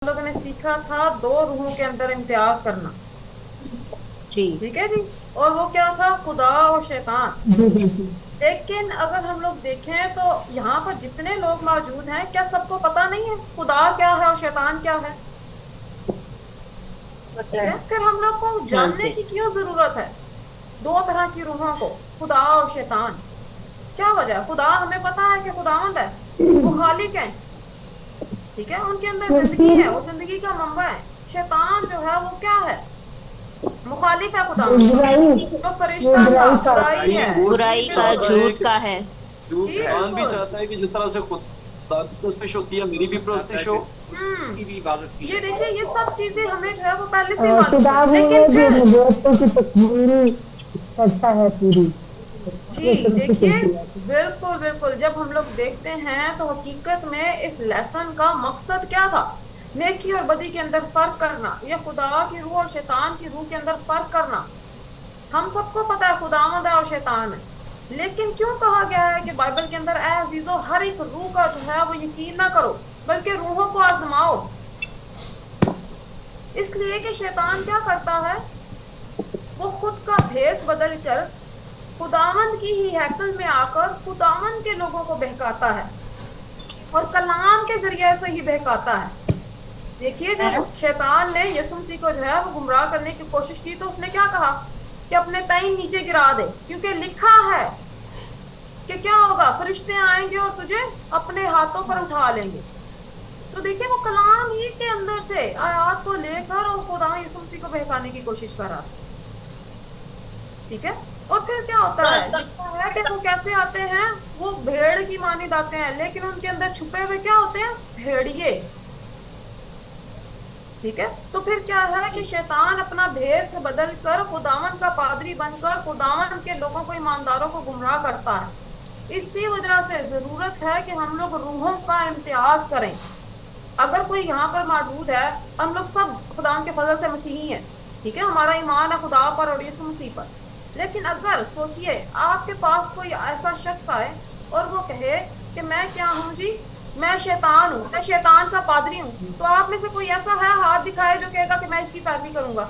हम लोगों ने सीखा था दो रूहों के अंदर इम्तियाज करना। जी। ठीक है जी। और वो क्या था? खुदा और शैतान। जी जी। लेकिन अगर हम लोग देखें तो यहाँ पर जितने लोग मौजूद हैं, क्या सबको पता नहीं है खुदा क्या है और शैतान क्या है? पता ठीक है। है, फिर हम लोग को जानने जानते। की क्यों जरूरत है दो तरह की रूहों को, खुदा और शैतान? क्या वजह है? खुदा हमें पता है कि खुदावंद है, वो खालिक है। ठीक है, उनके अंदर जिंदगी फिर है, वो जिंदगी का मंबा है। शैतान जो है वो क्या है? मुखालिफ है खुदावंद का। बुराई, जो वो फरिश्ता था बुराई का। बुराई भाई है। वो जी बुराई का, बिल्कुल। चाहता है झूठ कि का है। जी शैतान भी बिल्कुल। चाहता है कि जिस तरह से खुदा की परस्तिश होती है मेरी भी परस्तिश हो। हम्म। ये देखिए, ये सब चीजें हमें जो है वो पहले से ही मालूम है, किताब में लेकिन जो फिर नबूवतों की तकमीरी चर्चा है पूरी, ये जी शुरू से देखिए, चलती आती है। बिल्कुल बिल्कुल, जब हम लोग देखते हैं तो हकीकत में इस लेसन का मकसद क्या था? नेकी और बदी के अंदर फर्क करना, या खुदा की रूह और शैतान की रूह के अंदर फर्क करना। हम सबको पता है खुदावंद है और शैतान है। लेकिन क्यों कहा गया है कि बाइबल के अंदर, ए अजीजो, हर एक रूह का जो है वो यकीन ना करो, बल्कि रूहों को आजमाओ? इसलिए कि शैतान क्या करता है? वो खुद का भेष बदल कर खुदावंद की ही हैकल में आकर खुदावंद के लोगों को बहकाता है, और कलाम के जरिए से ही बहकाता है। देखिए, जब शैतान ने यीशु मसीह को जो है वो गुमराह करने की कोशिश की, तो उसने क्या कहा? कि अपने तईन नीचे गिरा दे, क्योंकि लिखा है कि क्या होगा, फरिश्ते आएंगे और तुझे अपने हाथों पर उठा लेंगे। तो देखिए, वो कलाम ही के अंदर से आयात को लेकर और खुदा यीशु मसीह को बहकाने की कोशिश कर रहा था। ठीक है। और फिर क्या होता है? लिखा है कि वो कैसे आते हैं? वो भेड़ की मानिंद आते हैं, लेकिन उनके अंदर छुपे हुए क्या होते हैं? भेड़िए। ठीक है। तो फिर क्या है कि शैतान अपना भेष बदल कर खुदावन का पादरी बनकर खुदावन के लोगों को, ईमानदारों को गुमराह करता है। इसी वजह से जरूरत है कि हम लोग रूहों का इम्तियाज करें। अगर कोई यहाँ पर मौजूद है, हम लोग सब खुदा के फजल से मसीही हैं। ठीक है, हमारा ईमान है खुदा पर और यीशु मसीह पर। लेकिन अगर सोचिए, आपके पास कोई ऐसा शख्स आए और वो कहे कि मैं क्या हूँ जी, मैं शैतान हूँ, मैं शैतान का पादरी हूँ, तो आप में से कोई ऐसा है? हाथ दिखाए जो कहेगा कि मैं इसकी पैरवी करूंगा।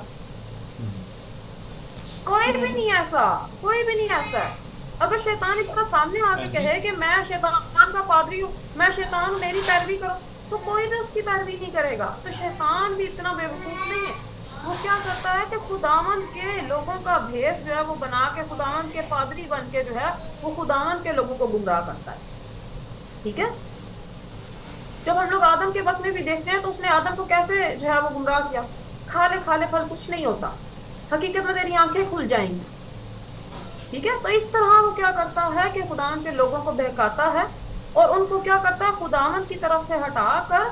कोई भी नहीं ऐसा। कोई भी नहीं ऐसा है। अगर शैतान इस तरह सामने आके कहे कि मैं शैतान का पादरी हूँ, मैं शैतान हूँ, मेरी पैरवी करो, तो कोई भी उसकी पैरवी नहीं करेगा। तो शैतान भी इतना बेवकूफ नहीं है। वो क्या करता है कि खुदावन के लोगों का भेष जो है वो बना के, खुदावन के पादरी बन के जो है वो खुदावन के लोगों को गुमराह करता है। ठीक है। जब हम लोग आदम के वक्त में भी देखते हैं, तो उसने आदम को कैसे जो है वो गुमराह किया? खाले खाले फल कुछ नहीं होता, हकीकत में तेरी आंखें खुल जाएंगी। ठीक है। तो इस तरह वो क्या करता है कि खुदावन के लोगों को बहकाता है, और उनको क्या करता है? खुदावन की तरफ से हटाकर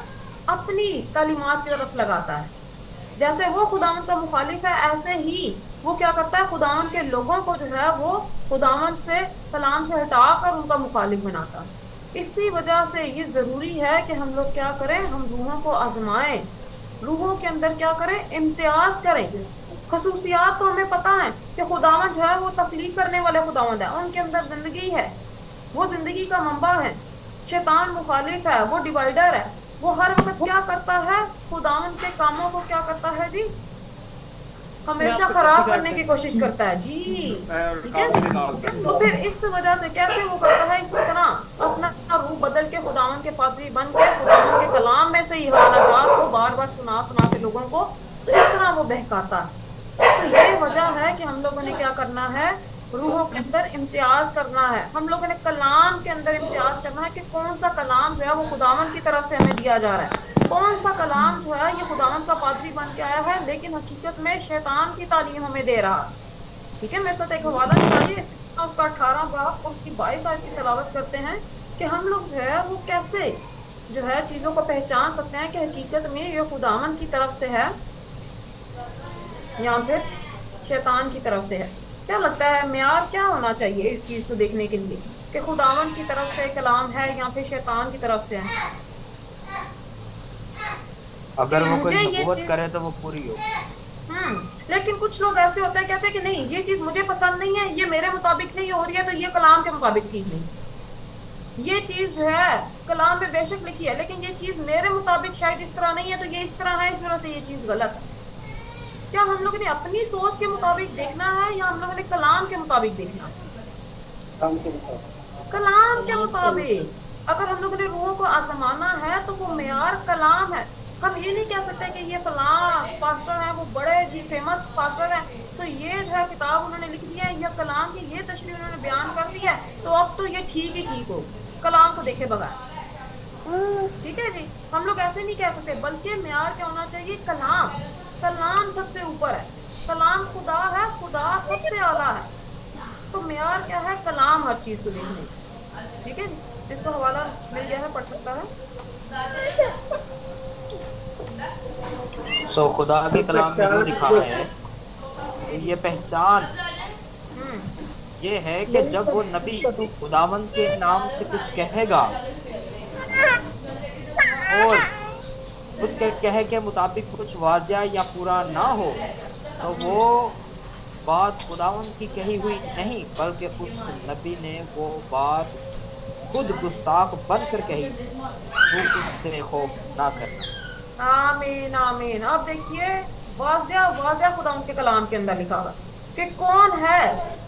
अपनी तालीमात की तरफ लगाता है। जैसे वो खुदावन का मुखालिफ है, ऐसे ही वो क्या करता है? खुदावन के लोगों को जो है वो खुदावन से, कलाम से हटाकर उनका मुखालिफ बनाता है। इसी वजह से ये जरूरी है कि हम लोग क्या करें? हम रूहों को आजमाएं। रूहों के अंदर क्या करें? इम्तियाज करें। खसूसियात तो हमें पता है कि खुदावंद जो है वो तख्लीक करने वाले खुदावंद है, उनके अंदर जिंदगी है, वो जिंदगी का मंबा है। शैतान मुखालिफ है, वो डिवाइडर है। वो हर वक्त क्या करता है? खुदावंद के कामों को क्या करता है जी? मैं हमेशा आपको खराब करने बिगाड़ता की है। कोशिश करता है जी। ठीक है। तो फिर इस वजह से कैसे वो करता है? इसी तरह अपना रूप बदल के खुदावन के पादरी बन के खुदावन के कलाम में से ही हालात को बार बार सुना सुना के लोगों को, तो इस तरह वो बहकाता है। तो ये वजह है कि हम लोगों ने क्या करना है? रूहों के अंदर इम्तियाज करना है। हम लोगों ने कलाम के अंदर इम्तियाज करना है कि कौन सा कलाम जो है वो खुदावन की तरफ से हमें दिया जा रहा है। कौन सा कलाम जो है ये खुदावन का पादरी बन के आया है, लेकिन हकीकत में शैतान की तालीम हमें दे रहा है। ठीक है, मेरे साथ एक हवाला निकालिए, उसका 18 बाब और उसकी 22 आयत की तलावत करते हैं कि हम लोग जो है वो कैसे जो है चीजों को पहचान सकते हैं कि हकीकत में ये खुदावन की तरफ से है या फिर शैतान की तरफ से है। क्या लगता है, मेयार क्या होना चाहिए इस चीज को देखने के लिए कि खुदावन की तरफ से कलाम है या फिर शैतान की तरफ से है? अगर कि वो कोई मुझे ये नबूवत चीज, करे तो वो पूरी हो। लेकिन कुछ लोग ऐसे होते हैं, कहते हैं कि नहीं, ये चीज मुझे पसंद नहीं है, ये मेरे मुताबिक नहीं हो रही है, तो ये कलाम के मुताबिक ठीक नहीं। ये चीज जो है कलाम में बेशक लिखी है, लेकिन ये चीज मेरे मुताबिक शायद इस तरह नहीं है, तो ये इस तरह है, इस वजह से ये चीज गलत है। क्या हम लोगों ने अपनी सोच के मुताबिक देखना है या हम लोगों ने कलाम के मुताबिक देखना है? काम के मुताबिक। कलाम के मुताबिक। अगर हम लोगों ने रूहों को आजमाना है तो वो मेयार कलाम है। हम ये नहीं कह सकते कि ये फलां पास्टर है, वो बड़े जी फेमस पास्टर है, तो ये जो है किताब उन्होंने लिख दी है या कलाम की ये तशरीह उन्होंने बयान कर दी है, तो अब तो ये ठीक ही ठीक हो कलाम को देखे बगैर। ठीक है जी, हम लोग ऐसे नहीं कह सकते, बल्कि मेयार क्या होना चाहिए? कलाम। कलाम सबसे ऊपर है, कलाम खुदा है, खुदा सबसे आला है। तो मेयार क्या है? कलाम, हर चीज को देखने का। ठीक है जी, इसको हवाला मिल गया है, पढ़ सकता है। सो खुदा के कलाम में जो लिखा है, ये पहचान हम्म। ये है कि जब वो नबी खुदावंद के नाम से कुछ कहेगा और उसके कहे के मुताबिक कुछ वाजिया या पूरा ना हो, तो वो बात खुदावंद की कही हुई नहीं, बल्कि उस नबी ने वो बात खुद गुस्ताख बनकर कही। तो उससे खौफ ना करना। आमीन आमीन। अब देखिए, वाज़िया वाज़िया खुदावंद के कलाम के अंदर लिखा हुआ कि कौन है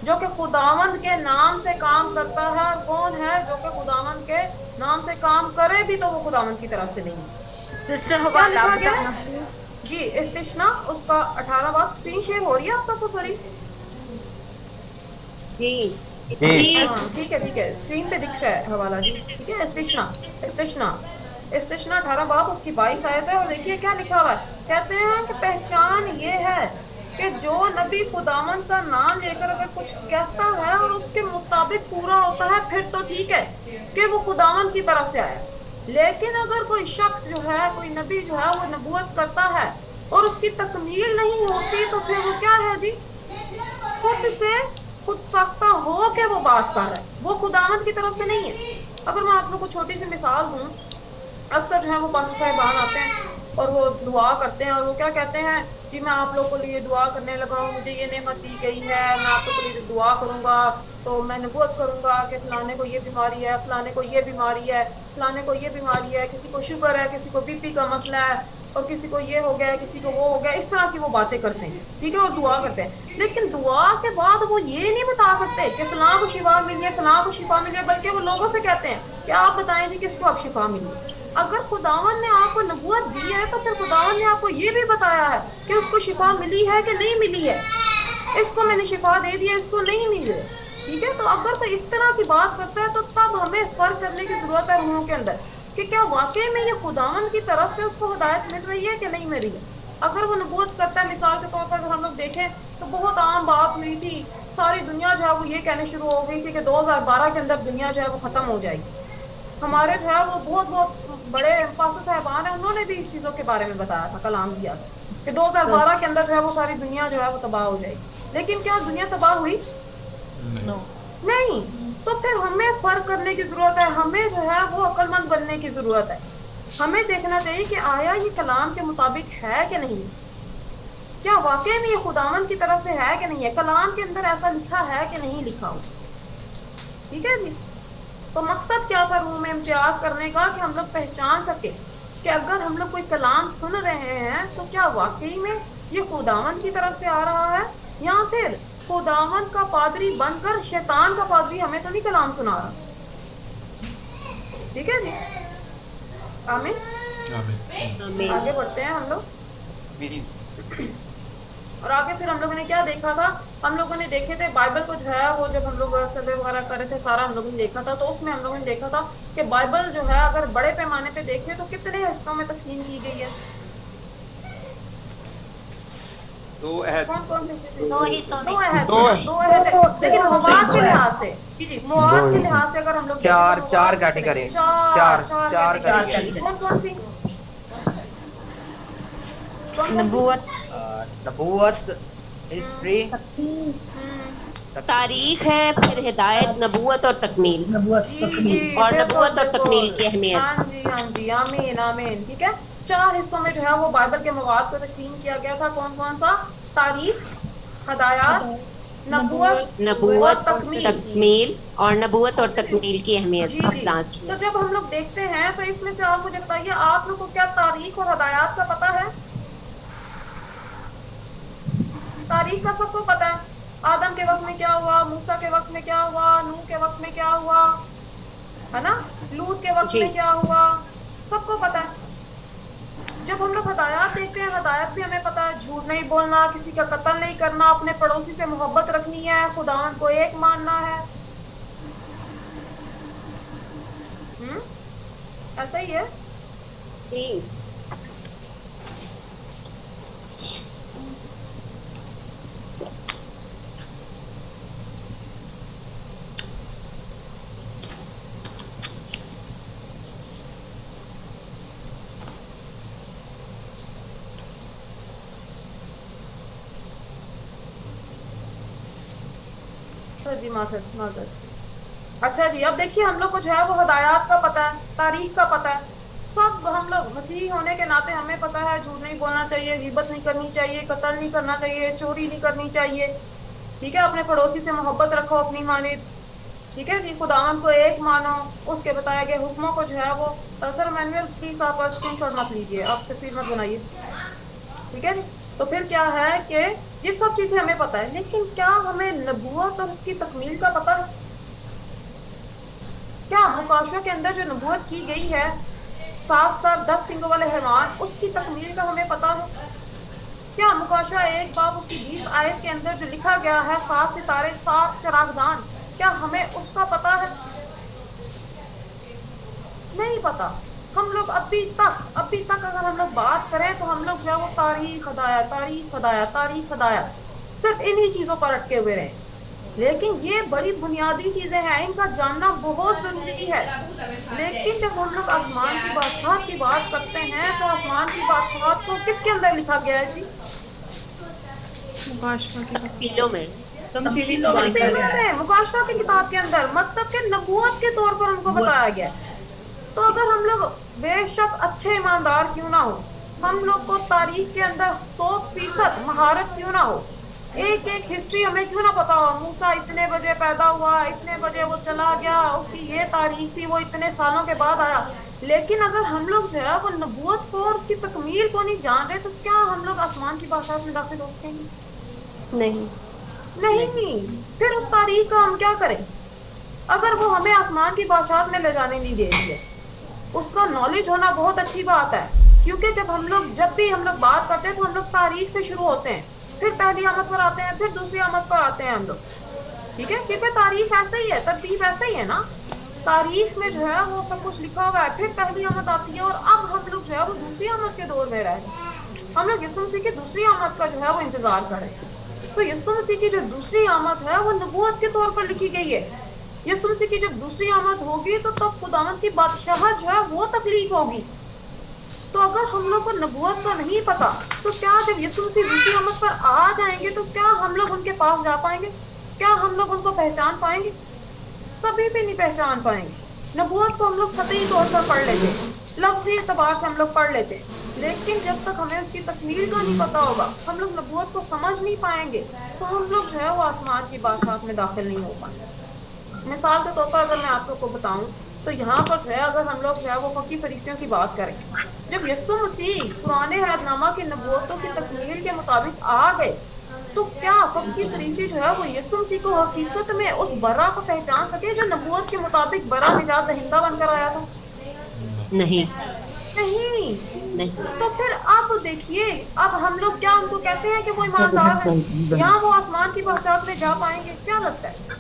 जो कि खुदावंद के नाम से काम करता है और कौन है जो कि खुदावंद के नाम से काम करे भी तो वो खुदावंद की तरफ से नहीं है। सिस्टर क्या हवाला लिखा गया बताना। है? जी, इस्तिश्ना उसका 18 बाब। स्क्रीन शेयर हो रही है आप सबको? सॉरी। जी जी। हाँ ठीक है ठीक है, स्क्रीन पे दिख रहा है हवाला जी। ठीक है, इस्तिश्ना इस्तिश्ना इस्तिश्ना 18 बाब उसकी 22 आयत है। और देखिए क्या लिखा हुआ है, कहते हैं कि पहचान ये है कि जो नबी खुदावंद का नाम लेकर अगर कुछ कहता है और उसके मुताबिक पूरा होता है, फिर तो ठीक है कि वो खुदावंद की तरफ से आया। लेकिन अगर कोई शख्स जो है, कोई नबी जो है, वो नबूवत करता है और उसकी तकमील नहीं होती, तो फिर वो क्या है जी? खुद से खुद साख्ता हो के वो बात कर रहा है, वो खुदावंद की तरफ से नहीं है। अगर मैं आप लोग को छोटी सी मिसाल दूं, अक्सर जो है वो पास्टर साहिबान आते हैं और वो दुआ करते हैं और वो क्या कहते हैं कि मैं आप लोग के लिए दुआ करने लगा हूँ, मुझे ये नेमत दी गई है, मैं आप लोग के लिए दुआ करूंगा, तो मैं नबूवत करूंगा कि फलाने को ये बीमारी है, फलाने को ये बीमारी है, फलाने को ये बीमारी है, किसी को शुगर है, किसी को बीपी का मसला है, और किसी को ये हो गया, किसी को वो हो गया। इस तरह की वो बातें करते हैं, ठीक है, और दुआ करते हैं। लेकिन दुआ के बाद वो ये नहीं बता सकते कि फलां को शिफा मिली है, फलां को शिफा मिली है, बल्कि वो लोगों से कहते हैं कि आप बताएं जी किसको अब शिफा मिली। अगर खुदावन ने आपको नबूवत दी है, तो फिर खुदावन ने आपको ये भी बताया है कि उसको शिफा मिली है कि नहीं मिली है। इसको मैंने शिफा दे दिया, इसको नहीं मिली है। ठीक है, तो अगर कोई इस तरह की बात करता है, तो तब हमें फर्क करने की जरूरत है रूहों के अंदर कि क्या वाकई में ये खुदावन की तरफ से उसको हिदायत मिल रही है कि नहीं मिल रही है। अगर वो नबूवत करता है, मिसाल के तौर पर अगर हम लोग देखें तो बहुत आम बात हुई थी, सारी दुनिया जो है वो ये कहने शुरू हो गई थी कि 2012 के अंदर दुनिया जो है वो खत्म हो जाएगी। हमारे जो है वो बहुत बहुत बड़े पास्टर साहबान हैं, उन्होंने भी इस चीज़ों के बारे में बताया था, कलाम दिया था कि 2012 के अंदर जो है वो सारी दुनिया जो है वो तबाह हो जाएगी। लेकिन क्या दुनिया तबाह हुई? नहीं। तो फिर हमें फर्क करने की जरूरत है, हमें जो है वो अक्लमंद बनने की जरूरत है। हमें देखना चाहिए कि आया ये कलाम के मुताबिक है कि नहीं, क्या वाकई में ये खुदावंद की तरफ से है कि नहीं है, कलाम के अंदर ऐसा लिखा है कि नहीं लिखा हो। ठीक है जी, तो मकसद क्या था रूम में इम्तियाज करने का, कि हम लोग पहचान सके कि अगर हम लोग कोई कलाम सुन रहे हैं तो क्या वाकई में ये खुदावंद की तरफ से आ रहा है, या फिर खुदावंद का पादरी बनकर शैतान का पादरी हमें तो नहीं कलाम सुना रहा। ठीक है जी, आमीन। आगे बढ़ते हैं हम लोग। और आगे फिर हम लोगों ने क्या देखा था, हम लोगों ने देखे थे बाइबल को जो है वो, जब हम लोग सर्वे वगैरह कर रहे थे सारा हम लोगों ने देखा था, तो उसमें हम लोगों ने देखा था कि बाइबल जो है अगर बड़े पैमाने पे देखें तो कितने हिस्सों में तकसीम की गई है। कौन कौन से? दो अहद है। लेकिन मवाद के लिहाज से, जी मवाद के लिहाज से अगर हम लोग चार कैटेगरी, चार कैटेगरी। कौन कौन सी? नबूवत, नबूवत, हिस्ट्री, तारीख है, फिर हिदायत, नबूवत और तकमील। जी, और नबूवत और तकमील की अहमियत। हाँ जी हाँ जी, आमीन आमीन। ठीक है, 4 हिस्सों में जो है वो बाइबल के मवाद को तकसीम किया गया था। कौन कौन सा? तारीख, हदायत, नबूवत नबूवत और तकमील। तकमील और नबूवत और तकमील की जी अहमियत जी। लास्ट तो में। जब हम लोग देखते हैं तो इसमें से आप मुझे बताइए, आप लोग को क्या तारीख और हदायत का पता है? तारीख का सबको पता है, आदम के वक्त में क्या हुआ, मूसा के वक्त में क्या हुआ, नूह के वक्त में क्या हुआ, है ना, लूत के वक्त जी में क्या हुआ, सबको पता है। जब हम लोग हदायत देखते हैं, हदायत भी हमें पता है, झूठ नहीं बोलना, किसी का कत्ल नहीं करना, अपने पड़ोसी से मोहब्बत रखनी है, खुदावन को एक मानना है। ऐसा ही है। जी। सर जी, माजरत माजरत। अच्छा जी, अब देखिए हम लोग को जो है वो हदायत का पता है, तारीख का पता है, सब हम लोग मसीही होने के नाते हमें पता है, झूठ नहीं बोलना चाहिए, गिबत नहीं करनी चाहिए, कत्ल नहीं करना चाहिए, चोरी नहीं करनी चाहिए, ठीक है, अपने पड़ोसी से मोहब्बत रखो अपनी मानिद, ठीक है जी, खुदावन को एक मानो, उसके बताए गए हुक्मों को जो है वो सर मैनुअल प्लीज आप स्क्रीनशॉट मत लीजिए, आप तस्वीर मत बनाइए, ठीक है जी। तो फिर क्या है कि ये सब चीजें हमें पता है, लेकिन क्या हमें नबूवत और उसकी तकमील का पता है? क्या मुकाशवा के अंदर जो नबूवत की गई है, 7 सर 10 सिंगों वाले हैवान, उसकी तकमील का हमें पता है? क्या मुकाशवा 1 बाब उसकी 20 आयत के अंदर जो लिखा गया है, 7 सितारे 7 चरागदान, क्या हमें उसका पता है? नहीं पता। हम लोग अभी तक अगर हम लोग बात करें तो हम लोग जो है वो तारीख हदायत, तारीख हदायत, तारीख हदायत, सिर्फ इन्हीं चीजों पर अटके हुए रहे। लेकिन ये बड़ी बुनियादी चीजें हैं, इनका जानना बहुत जरूरी है। लेकिन जब हम लोग आसमान की बादशाहत की बात करते हैं तो आसमान की बादशाहत को किसके अंदर लिखा गया है जी? मुकाशवा की किलो में। तमसीली में लिखा तफसीलों गया है। में, मुकाशवा की किताब के अंदर, मतलब के नबूवत के तौर पर उनको बताया गया है। तो अगर हम लोग बेशक अच्छे ईमानदार क्यों ना हो, हम लोग को तारीख के अंदर 100% महारत क्यों ना हो, एक एक हिस्ट्री हमें क्यों ना पता हो, मूसा इतने बजे पैदा हुआ, इतने बजे वो चला गया, उसकी ये तारीख थी, वो इतने सालों के बाद आया, लेकिन अगर हम लोग जो है वो नबूवत को और उसकी तकमील को नहीं जान रहे, तो क्या हम लोग आसमान की बादशाहत में दाखिल हो सकेंगे? नहीं। नहीं। फिर उस तारीख का हम क्या करें अगर वो हमें आसमान की बादशाहत में ले जाने नहीं दे रही है? उसका नॉलेज होना बहुत अच्छी बात है, क्योंकि जब भी हम लोग बात करते हैं तो हम लोग तारीख से शुरू होते हैं, फिर पहली आमद पर आते हैं, फिर दूसरी आमद पर आते हैं हम लोग, ठीक है, क्योंकि तारीख ऐसे ही है, तरतीब ऐसे ही है ना, तारीख में जो है वो सब कुछ लिखा हुआ है, फिर पहली आमद आती है, और अब हम लोग जो है वो दूसरी आमद के दौर में रह रहे हैं। हम लोग यीशु मसीह की दूसरी आमद का जो है वो इंतजार कर रहे हैं। तो यीशु मसीह की जो दूसरी आमद है वो नबूवत के तौर पर लिखी गई है। यीशु मसीह की जब दूसरी आमद होगी तो तब खुदावंद की बादशाहत जो है वो तख्लीक होगी। तो अगर हम लोग को नबूवत का नहीं पता, तो क्या जब यीशु मसीह दूसरी आमद पर आ जाएंगे तो क्या हम लोग उनके पास जा पाएंगे? क्या हम लोग उनको पहचान पाएंगे? कभी भी नहीं पहचान पाएंगे। नबूवत को हम लोग सतही तौर पर पढ़ लेते, लफ्ज़ी एतबार से हम लोग पढ़ लेते, लेकिन जब तक हमें उसकी तकमील का नहीं पता होगा, हम लोग नबूवत को समझ नहीं पाएंगे, तो हम लोग जो है वो आसमान की बादशाहत में दाखिल नहीं हो पाएंगे। मिसाल के तौर पर अगर मैं आप लोग को बताऊं तो यहाँ पर जो है अगर हम लोग जो है वो फकी फरीसियों की बात करें, जब यीशु मसीह पुराने अहदनामा की नबूवतों की तकमील के मुताबिक आ गए, तो क्या फकी फरीसी जो है वो यीशु मसीह को हकीकत में उस बरा को पहचान सके जो नबूवत के मुताबिक बरा निजात दहिंदा बनकर आया था? नहीं। नहीं। नहीं। तो फिर आप देखिए, अब हम लोग क्या उनको कहते हैं कि वो ईमानदार है, यहाँ वो आसमान की बादशाहत में जा पाएंगे? क्या लगता है?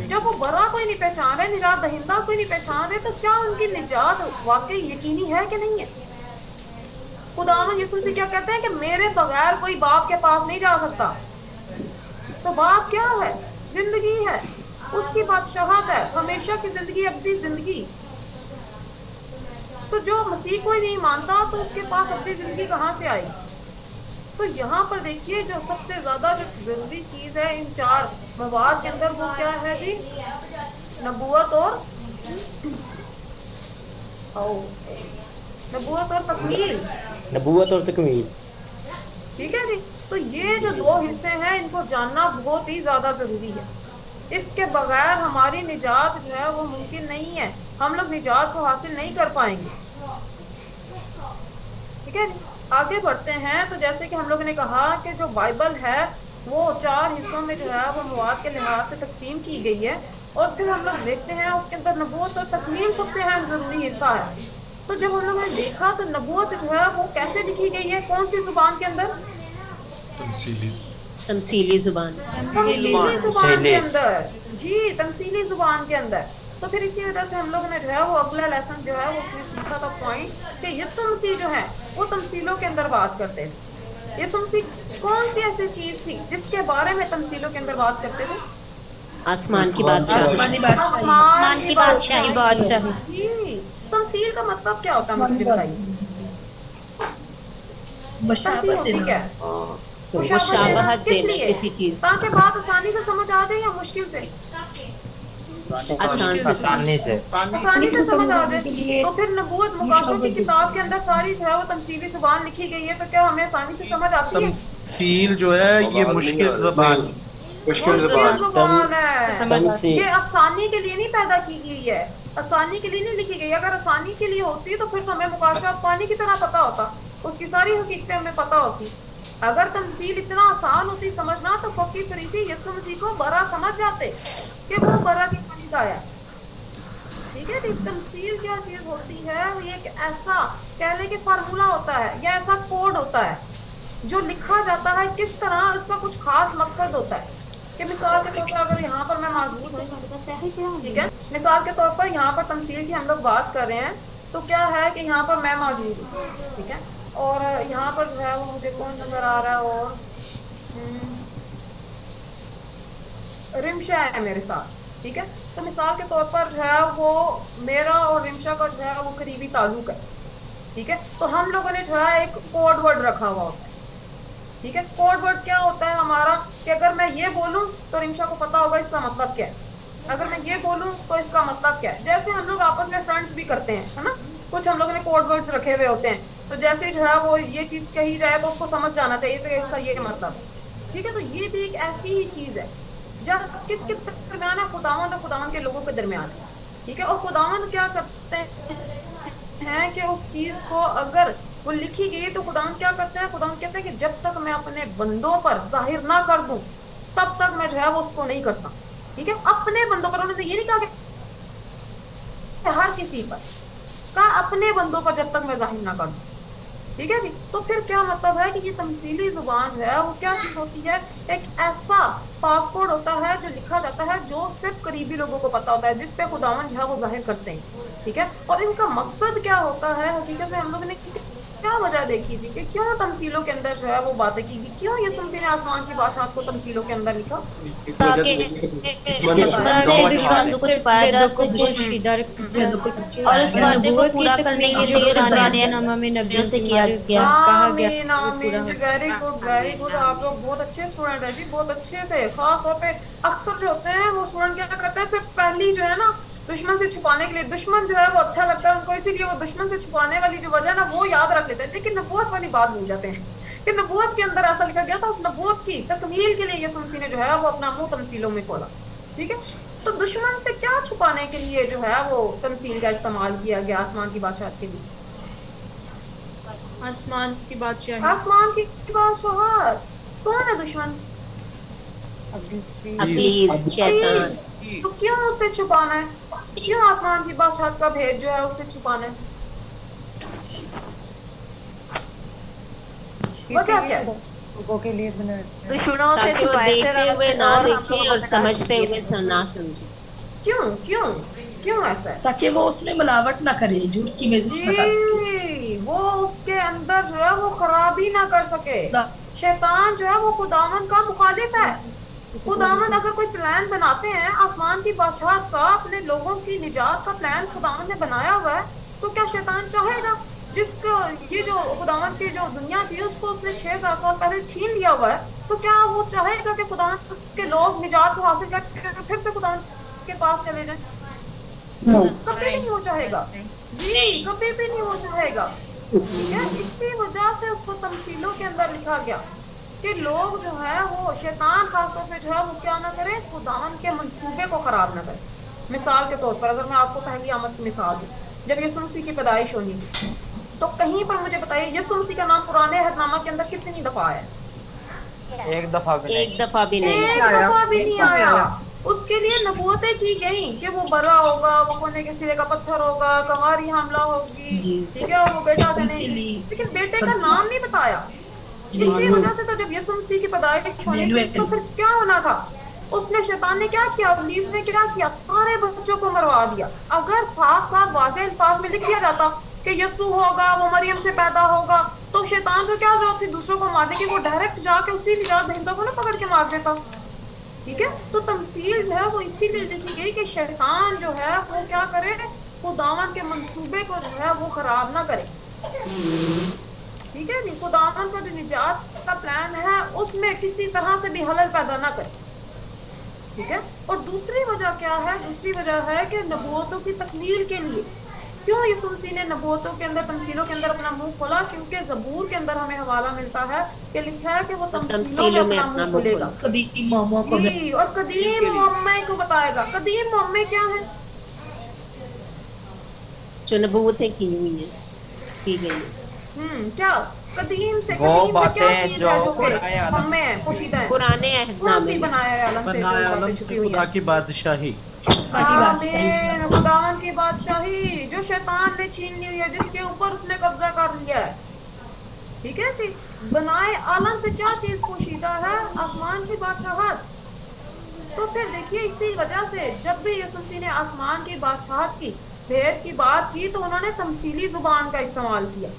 जब वो बरा कोई नहीं पहचान रहे, निजात दहिंदा कोई नहीं पहचान रहे, तो क्या उनकी निजात वाकई यकीनी है कि नहीं है? खुदावंद यीशु मसीह क्या कहते हैं कि मेरे बगैर कोई बाप के पास नहीं जा सकता। तो बाप क्या है? जिंदगी है, उसकी बादशाहत है, हमेशा की जिंदगी, अब्दी जिंदगी। तो जो मसीह को ही नहीं मानता तो उसके पास अब्दी जिंदगी कहाँ से आई? तो यहाँ पर देखिए जो सबसे ज्यादा जो जरूरी चीज है इन 4 मवाद के अंदर, वो क्या है जी? नबूवत और तकमील। नबूवत और तकमील। ठीक है जी। तो ये जो दो हिस्से हैं इनको जानना बहुत ही ज्यादा जरूरी है। इसके बगैर हमारी निजात जो है वो मुमकिन नहीं है, हम लोग निजात को हासिल नहीं कर पाएंगे। ठीक है जी, आगे बढ़ते हैं। तो जैसे कि हम लोगों ने कहा कि जो बाइबल है वो 4 हिस्सों में जो है वो मवाद के लिहाज से तकसीम की गई है, और फिर हम लोग देखते हैं उसके अंदर नबूवत और तकमील सबसे अहम जरूरी हिस्सा है। तो जब हम लोगों ने देखा तो नबूवत जो है वो कैसे लिखी गई है, कौन सी जुबान के अंदर? तमसीली जुबान। तमसीली जुबान के अंदर जी, तमसीली जुबान के अंदर। तो फिर इसी वजह से हम लोगों ने जो है वो अगला लेसन जो है वो उसमें सीखा था पॉइंट कि यीशु मसीह जो है वो तमसीलों के अंदर बात करते थे। यीशु मसीह कौन सी ऐसी चीज थी जिसके बारे में तमसीलों के अंदर बात करते थे? आसमान की बादशाह। आसमानी बादशाही। आसमान की बादशाही। बादशाही। जी, तमसील का मतलब क्या होता है मुझे बताइए। बशारत तमसील होती देना। क्या है? मुशाबहत किस देना लिए? किसी चीज। ताकि बात आसानी से समझ आ जाए या मुश्किल से? आसानी से। आसानी से समझ आ जाए। तो फिर नबूवत मुकाशों की किताब के अंदर सारी जो है वो तमसीली जुबान लिखी गई है, तो क्या हमें आसानी से समझ आती है? तमसील जो है ये मुश्किल ज़बान, मुश्किल मुश्किल जुबान। जुबान है। तमसील। ये आसानी के लिए नहीं पैदा की गई है, आसानी के लिए नहीं लिखी गई। अगर आसानी के लिए होती तो फिर तो हमें मुकाशा पानी की तरह पता होता, उसकी सारी हकीकतें हमें पता होती। अगर तमसील इतना आसान होती समझना तो फकीह फरीसी यीशु मसीह को बरा समझ जाते कि वो बरा की खरीद आया। ठीक है जी, तमसील क्या चीज होती है? ये एक ऐसा कह ले कि फार्मूला होता है या ऐसा कोड होता है जो लिखा जाता है किस तरह, इसका कुछ खास मकसद होता है। कि मिसाल के तौर पर अगर यहाँ पर मैं मौजूद हूँ, ठीक है, मिसाल के तौर पर यहाँ पर तमसील की हम लोग बात कर रहे हैं, तो क्या है कि यहाँ पर मैं मौजूद हूँ, ठीक है, और यहाँ पर जो है वो मुझे कौन नजर आ रहा है, और रिमशा है मेरे साथ, ठीक है। तो मिसाल के तौर पर जो है वो मेरा और रिमशा का जो है वो करीबी ताल्लुक है, ठीक है। तो हम लोगों ने जो है एक कोड वर्ड रखा हुआ होता है, ठीक है। कोड वर्ड क्या होता है हमारा कि अगर मैं ये बोलूं तो रिमशा को पता होगा इसका मतलब क्या है, अगर मैं ये बोलूं तो इसका मतलब क्या है। जैसे हम लोग आपस में फ्रेंड्स भी करते हैं, है ना, कुछ हम लोगों ने कोड वर्ड्स रखे हुए होते हैं, तो जैसे जो है वो ये चीज कही जाए तो उसको समझ जाना चाहिए कि इसका ये मतलब है, ठीक है। तो ये भी एक ऐसी ही चीज है जब किसके दरमियान है, खुदावंद और खुदावंद के लोगों के दरमियान है, ठीक है। और खुदावंद क्या करते हैं कि उस चीज को अगर वो लिखी गई तो खुदावंद क्या करते हैं, खुदावंद कहते हैं कि जब तक मैं अपने बंदों पर जाहिर ना कर दूं तब तक मैं जो है वो उसको नहीं करता, ठीक है। अपने बंदों पर, उन्होंने ये नहीं कहा कि हर किसी पर, कहा अपने बंदों पर जब तक मैं जाहिर ना कर दूं, ठीक है जी। तो फिर क्या मतलब है कि ये तमसीली जुबान जो है वो क्या चीज होती है, एक ऐसा पासपोर्ट होता है जो लिखा जाता है जो सिर्फ करीबी लोगों को पता होता है, जिस पे खुदावन जो है वो जाहिर करते हैं, ठीक है। और इनका मकसद क्या होता है, हकीकत में हम लोगों ने क्या वजह देखी थी कि क्यों तमसीलों के अंदर जो है वो बातें की गई, क्यों यीशु मसीह ने आसमान की बादशाह को तमसीलों के अंदर लिखा, ताकि दुश्मन से इस राज़ को छुपाया जा सके और इस वादे को पूरा करने के लिए नबियों से किया गया। आमीन आमीन जी, वेरी गुड वेरी गुड। आप लोग बहुत अच्छे स्टूडेंट हैं जी, बहुत अच्छे से। खास तौर पे अक्सर जो होते हैं वो स्टूडेंट क्या करते हैं, सिर्फ पहली जो है ना दुश्मन से छुपाने के लिए, दुश्मन जो है वो अच्छा लगता है उनको, इसीलिए वो दुश्मन से छुपाने वाली जो वजह ना वो याद रख लेते हैं, लेकिन नबूवत वाली बात भूल जाते हैं कि नबूवत के अंदर ऐसा लिखा गया था, उस नबूवत की तकमील के लिए यीशु मसीह ने जो है वो अपना मुंह तमसीलों में खोला, ठीक है। तो दुश्मन से क्या छुपाने के लिए जो है वो तमसील का इस्तेमाल किया गया आसमान की बादशाह के लिए? आसमान की बादशाही। आसमान की बादशाह कौन है दुश्मन? अब्लीस, शैतान। तो क्यों उससे छुपाना है, क्यों आसमान की बादशाह का भेद जो है उससे छुपाना है, वजह क्या है? के लिए बनाया ताकि वो देखते हुए ना देखें और समझते हुए ना समझे। क्यों क्यों क्यों ऐसा है? ताकि वो उसमें मिलावट ना करे, झूठ की मेजिश ना कर सके, जी, वो उसके अंदर जो है वो खराबी ना कर सके। शैतान जो है वो खुदावंद का मुखालिफ है। खुदावंद अगर कोई प्लान बनाते हैं आसमान की बादशाह का, अपने लोगों की निजात का प्लान खुदावंद ने बनाया हुआ है, तो क्या शैतान चाहेगा जिसको ये जो खुदावंद की जो दुनिया थी उसको उसने 6000 साल पहले छीन लिया हुआ है, तो क्या वो चाहेगा कि खुदावंद के लोग निजात को हासिल करके फिर से खुदावंद के पास चले जाएं? कभी नहीं वो चाहेगा जी, कभी भी नहीं वो चाहेगा, ठीक है। इसी वजह से उसको तमसीलों के अंदर लिखा गया कि लोग जो है वो शैतान खासतौर पे जो है वो क्या ना करे, खुदावन के मंसूबे को खराब ना करे। मिसाल के तौर पर अगर मैं आपको पहली आमद की मिसाल दूं, जब यीशु मसीह की पैदाइश होनी थी, तो कहीं पर मुझे बताइए यीशु मसीह का नाम पुराने अहदनामा के अंदर कितनी दफा आया? एक दफा भी नहीं। एक दफा भी नहीं। एक दफा भी नहीं आया। उसके लिए नबूवतें की गई कि वो बड़ा होगा, वो कोने के सिरे का पत्थर होगा, कमारी हमला होगी, ठीक है, वो बेटा जनेगी, लेकिन बेटे का नाम नहीं बताया। इसी वजह से तो जब यीशु मसीह की पैदाइश होनी थी तो फिर क्या होना था? उसने, शैतान ने क्या किया, इब्लीस ने क्या किया, सारे बच्चों को मरवा दिया। अगर साफ साफ वाज़ेह अल्फाज में लिख दिया जाता कि यीशु होगा, वो मरियम से पैदा होगा, तो शैतान को क्या जरूरत थी दूसरों को मारने की? वो डायरेक्ट जाके उसी निजात दहिंदा को ना पकड़ के मार देता। ठीक है, तो तमसील जो है वो इसीलिए लिखी गई कि शैतान जो है वो क्या करे, खुदावन के मंसूबे को जो है वो खराब ना करे। ठीक है, नहीं, खुदावन का जो निजात का प्लान है उसमें किसी तरह से भी हलल पैदा ना करे। ठीक है, और दूसरी वजह क्या है? दूसरी वजह है कि नबूवतों की तकमील के लिए क्यों यीशु मसीह ने नबूवतों के अंदर, तमसीलों के अंदर अपना मुंह खोला? क्योंकि ज़बूर के अंदर हमें हवाला मिलता है कि लिखा है कि वो तमसीलों में अपना मुंह खोलेगा। कदीम मोहम्मद को जी, और कदीम मोहम्मद को बताएगा। कदीम मोहम्मद क्या है? जो नबूवतें की हुई है, की गई है। क्या कदीम से, वो कदीम से क्या बातें चीज जो है जो पुराने आलम हमें है, पोशीदा है? पुराने कौन सी अहदनामे में। बनाया है आलम से जो बनाया बातें आलम छुपी से हुई खुदा हैं? की बादशाही। आमीन, खुदावन की बादशाही जो शैतान ने छीन ली है, जिसके ऊपर उसने कब्जा कर लिया है। ठीक है जी, बनाए आलम से क्या चीज पोशीदा है? आसमान की बादशाहत। तो फिर देखिए, इसी वजह से जब भी यीशु मसीह ने आसमान की बादशाहत की, भेद की बात की, तो उन्होंने तमसीली जुबान का इस्तेमाल किया।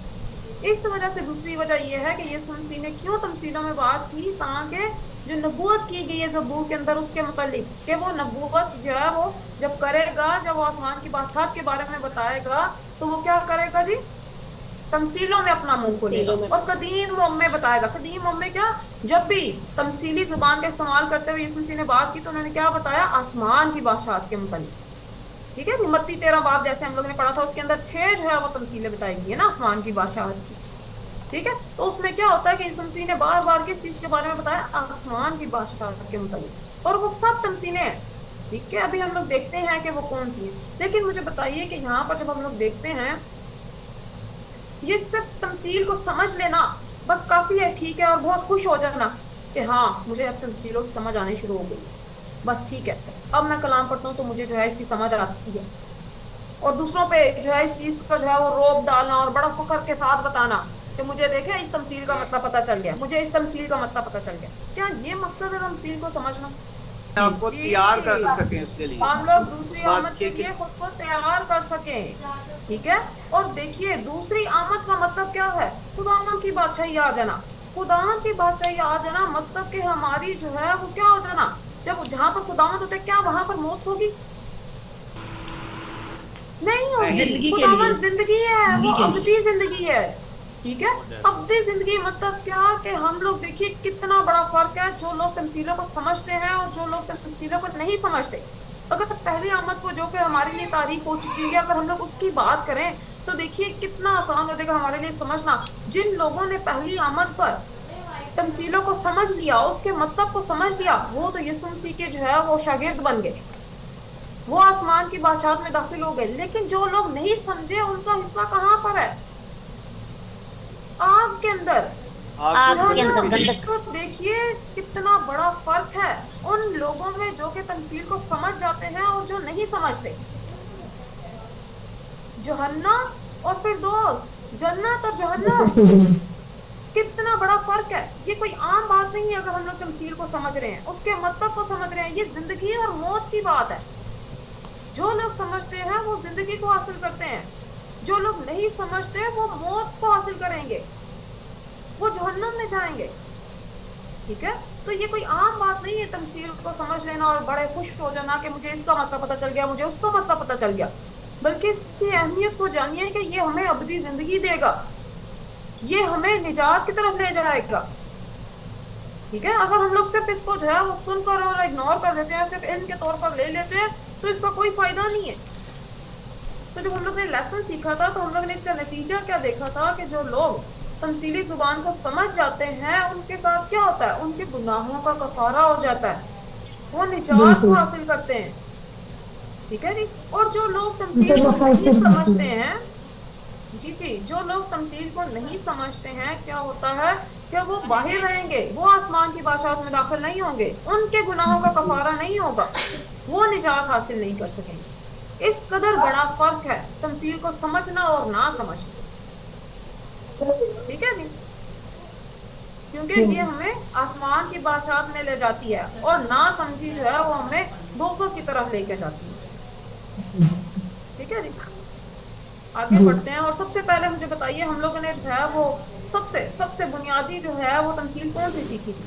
इस वजह से दूसरी वजह यह है कि यीशु मसीह ने क्यों तमसीलों में बात की, ताकि जो नबूवत की गई है ज़बूर के अंदर उसके मुतालिक, कि वो नबूवत जो है वो जब करेगा, जब वो आसमान की बादशाहत के बारे में बताएगा, तो वो क्या करेगा जी? तमसीलों में अपना मुंह खोलेगा और कदीम मोहम्मद बताएगा। कदीम मोहम्मद क्या? जब भी तमसीली जुबान का इस्तेमाल करते हुए यीशु मसीह ने बात की, तो उन्होंने क्या बताया? आसमान की बादशाहत के मुतालिक। ठीक है जी, मत्ती 13 बाब जैसे हम लोग ने पढ़ा था, उसके अंदर 6 जो है वो तमसीलें बताई गई है ना आसमान की बादशाहत की। ठीक है, तो उसमें क्या होता है कि यीशु मसीह ने बार बार किस चीज के बारे में बताया? आसमान की बादशाहत के मुताबिक, और वो सब तमसीलें हैं। ठीक है, अभी हम लोग देखते हैं कि वो कौन सी है। लेकिन मुझे बताइए कि यहाँ पर जब हम लोग देखते हैं, ये सिर्फ तमसील को समझ लेना बस काफी है, ठीक है, और बहुत खुश हो जाना कि हाँ मुझे अब तमसीलों की समझ आनी शुरू हो गई, बस ठीक है, अब मैं कलाम पढ़ता हूँ तो मुझे जो है इसकी समझ आती है। और दूसरों पे जो है इस चीज का जो है वो रोब डालना और बड़ा फख्र के साथ बताना कि मुझे देखे इस तमसील का मतलब पता चल गया, मुझे इस तमसील का मतलब पता चल गया। क्या ये मकसद है तमसील को समझना? आपको तैयार कर सकें इसके लिए, हम लोग दूसरी आमद के लिए खुद को तैयार कर सकें। ठीक है, और देखिए दूसरी आमद का मतलब क्या है? खुदावन की बादशाही आ जाना। खुदावन की बादशाही आ जाना मतलब कि हमारी जो है वो क्या हो जाना? जब जहाँ पर खुदावन होते क्या वहां पर मौत होगी? नहीं होगी। खुदावन जिंदगी है, वो अबदी जिंदगी है। ठीक है, अबदी जिंदगी मतलब क्या कि हम लोग देखिए कितना बड़ा फर्क है, जो लोग तमसीलों को समझते हैं और जो लोग तमसीलों को नहीं समझते। अगर पहली आमद को जो कि हमारे लिए तारीफ हो चुकी है, अगर हम लोग उसकी बात करें तो देखिए कितना आसान हो जाएगा हमारे लिए समझना। जिन लोगों ने पहली आमद पर तमसीलों को समझ लिया, उसके मतलब को समझ लिया, वो तो यीशु मसीह के जो है वो शागिर्द बन गए, वो आसमान की बादशाहत में दाखिल हो गए। लेकिन जो लोग नहीं समझे उनका हिस्सा कहाँ पर है? आग के अंदर। तो देखिए कितना बड़ा फर्क है उन लोगों में जो कि तमसील को समझ जाते हैं और जो नहीं समझते। जहन्नम और फिरदौस, जन्नत और जहन्नम, कितना बड़ा फर्क है। ये कोई आम बात नहीं है। अगर हम लोग तमसील को समझ रहे हैं, उसके मतलब को समझ रहे हैं, ये जिंदगी और मौत की बात है। जो लोग समझते हैं वो जिंदगी को हासिल करते हैं, जो लोग नहीं समझते वो मौत को हासिल करेंगे, वो जहन्नम में जाएंगे। ठीक है, तो ये कोई आम बात नहीं है तमसील को समझ लेना और बड़े खुश हो जाना कि मुझे इसका मतलब पता चल गया, मुझे उसका मतलब पता चल गया। बल्कि इसकी अहमियत को जानिए कि ये हमें अबदी जिंदगी देगा, ये हमें निजात की तरफ ले जाएगा। ठीक है, अगर हम लोग सिर्फ इसको जो है वो सुनकर और इग्नोर कर देते हैं, सिर्फ इल्म के तौर पर ले लेते हैं, तो इसका कोई फायदा नहीं है। तो जब हम लोग ने लेसन सीखा था तो हम लोग ने इसका नतीजा क्या देखा था कि जो लोग तमसीली जुबान को समझ जाते हैं, उनके साथ क्या होता है, उनके गुनाहों का कफारा हो जाता है, वो निजात को हासिल करते हैं। ठीक है जी। और जो लोग तमसील को नहीं समझते हैं, जी जी, जो लोग तमसील को नहीं समझते हैं, क्या होता है कि वो बाहर रहेंगे, वो आसमान की बादशाहत में दाखिल नहीं होंगे, उनके गुनाहों का कफारा नहीं होगा, वो निजात हासिल नहीं कर सकेंगे। इस कदर बड़ा फर्क है तमसील को समझना और ना समझना। ठीक है जी। क्योंकि ये हमें आसमान की बादशाहत में ले जाती है और ना समझी जो है वो हमें 200 की तरफ लेके जाती है। ठीक है जी। आगे बढ़ते हैं। और सबसे पहले मुझे बताइए, हम लोगों ने जो है वो सबसे सबसे बुनियादी जो है वो तमसील कौन सी सीखी थी?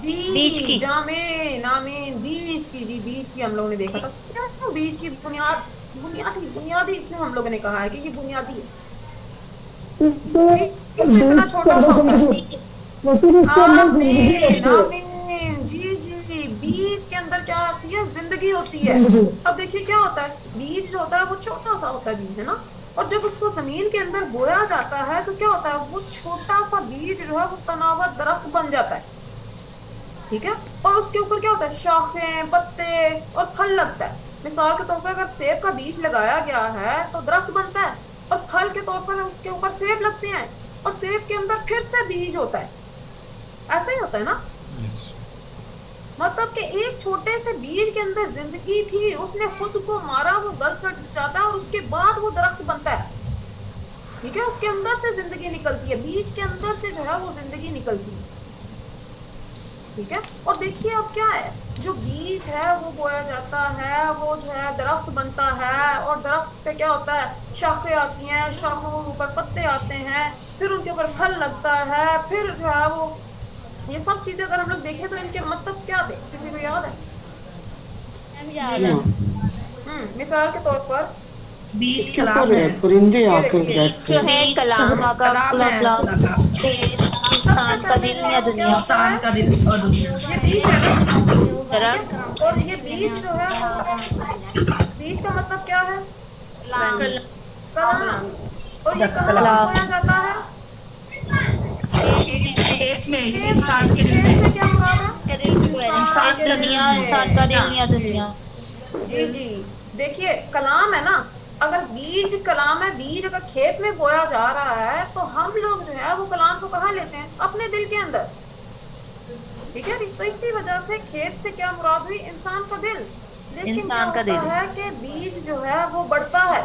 बीज की। जामीन आमीन, बीज की। जी बीज की हम लोगों ने देखा था। क्या बीज की बुनियादी क्यों हम लोगों ने कहा है कि ये बुनियादी है? इतना छोटा सा होता है। आमीन आमीन, जी जी। बीज के अंदर क्या आती है? जिंदगी होती है। अब देखिए क्या होता है, बीज जो होता है वो छोटा सा होता है, बीज है ना, और जब उसको जमीन के अंदर बोया जाता है तो क्या होता है, वो छोटा सा बीज जो है वो तनावर दरख्त बन जाता है। ठीक है। और उसके ऊपर क्या होता है, शाखें, पत्ते और फल लगता है। मिसाल के तौर पर अगर सेब का बीज लगाया गया है तो दरख्त बनता है, और फल के तौर पर उसके ऊपर सेब लगते हैं, और सेब के अंदर फिर से बीज होता है। ऐसा ही होता है ना? मतलब कि एक छोटे से बीज के अंदर जिंदगी थी, उसने खुद को मारा, वो गल सड़ जाता है और उसके बाद वो दरख्त बनता है। ठीक है। उसके अंदर से जिंदगी निकलती है, बीज के अंदर से जो है वो जिंदगी निकलती है। ठीक है। और देखिए अब क्या है, जो बीज है वो बोया जाता है, वो जो है दरख्त बनता है, और दरख्त पे क्या होता है, शाखें आती हैं, शाखों के ऊपर पत्ते आते हैं, फिर उनके ऊपर फल लगता है, फिर जो है वो ये सब चीजें अगर हम लोग देखें तो इनके मतलब क्या थे, किसी को याद है? मिसाल के तौर पर बीज कलाम है, परिंदे आकर जो है कलाम का कलाम है खुदा का, इंसान का दिल या दुनिया। इंसान का दिल और दुनिया। ये बीज है ना, दरख्त। और ये बीज जो है वो, बीज का मतलब क्या है? कलाम। और ये कहाँ बोया जाता है? खेत में, इंसान के दिल खेत से में, क्या मुराद है? इंसान के दिल दुनिया, में। इंसान का दिल या दुनिया। जी जी। देखिए कलाम है ना, अगर बीज कलाम है, बीज अगर खेत में बोया जा रहा है तो हम लोग जो है वो कलाम को कहाँ लेते हैं? अपने दिल के अंदर। ठीक है। तो इसी वजह से खेत से क्या मुराद हुई? इंसान का दिल। लेकिन क्या होता है कि बीज जो है वो बढ़ता है,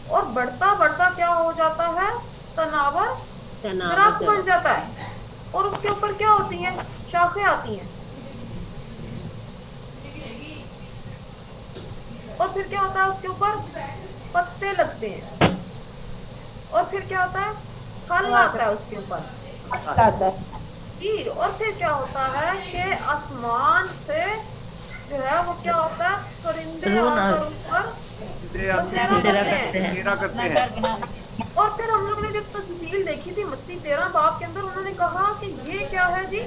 और बढ़ता बढ़ता क्या हो जाता है, तनावर दरख्त बन जाता है, और उसके ऊपर क्या होती हैं? शाखें आती हैं, और फिर क्या होता है, उसके ऊपर पत्ते लगते हैं, और फिर क्या होता है, फल आता है उसके ऊपर। जी। और फिर क्या होता है कि आसमान से जो है वो क्या होता है, परिंदे आकर उस पर बसेरा करते हैं। और फिर हम लोग ने जब तफसील देखी थी मत्ती 13 बाब के अंदर, उन्होंने कहा कि ये क्या है जी?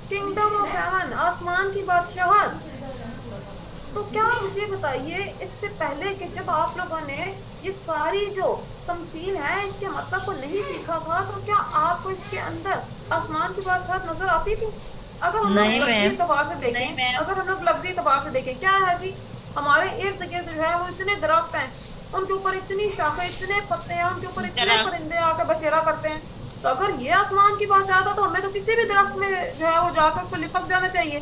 किंगडम ऑफ हेवन, आसमान की बादशाहत। तो क्या मुझे बताइए, इससे पहले कि जब आप लोगों ने ये सारी जो तमसील है इसके मतलब को नहीं सीखा था, तो क्या आपको इसके अंदर आसमान की बादशाहत नजर आती थी? अगर हम लोग लफ्जी एतबार से देखें, अगर हम लोग लफ्जी एतबार से देखें, क्या है जी, हमारे इर्द गिर्द जो है वो इतने दरख्त हैं, उनके ऊपर इतनी शाखें, इतने पत्ते हैं, उनके ऊपर इतने परिंदे आकर बसेरा करते हैं। तो अगर ये आसमान की बादशाहत है तो हमें तो किसी भी दरख्त में जो है वो जाकर उसको लिपक जाना चाहिए,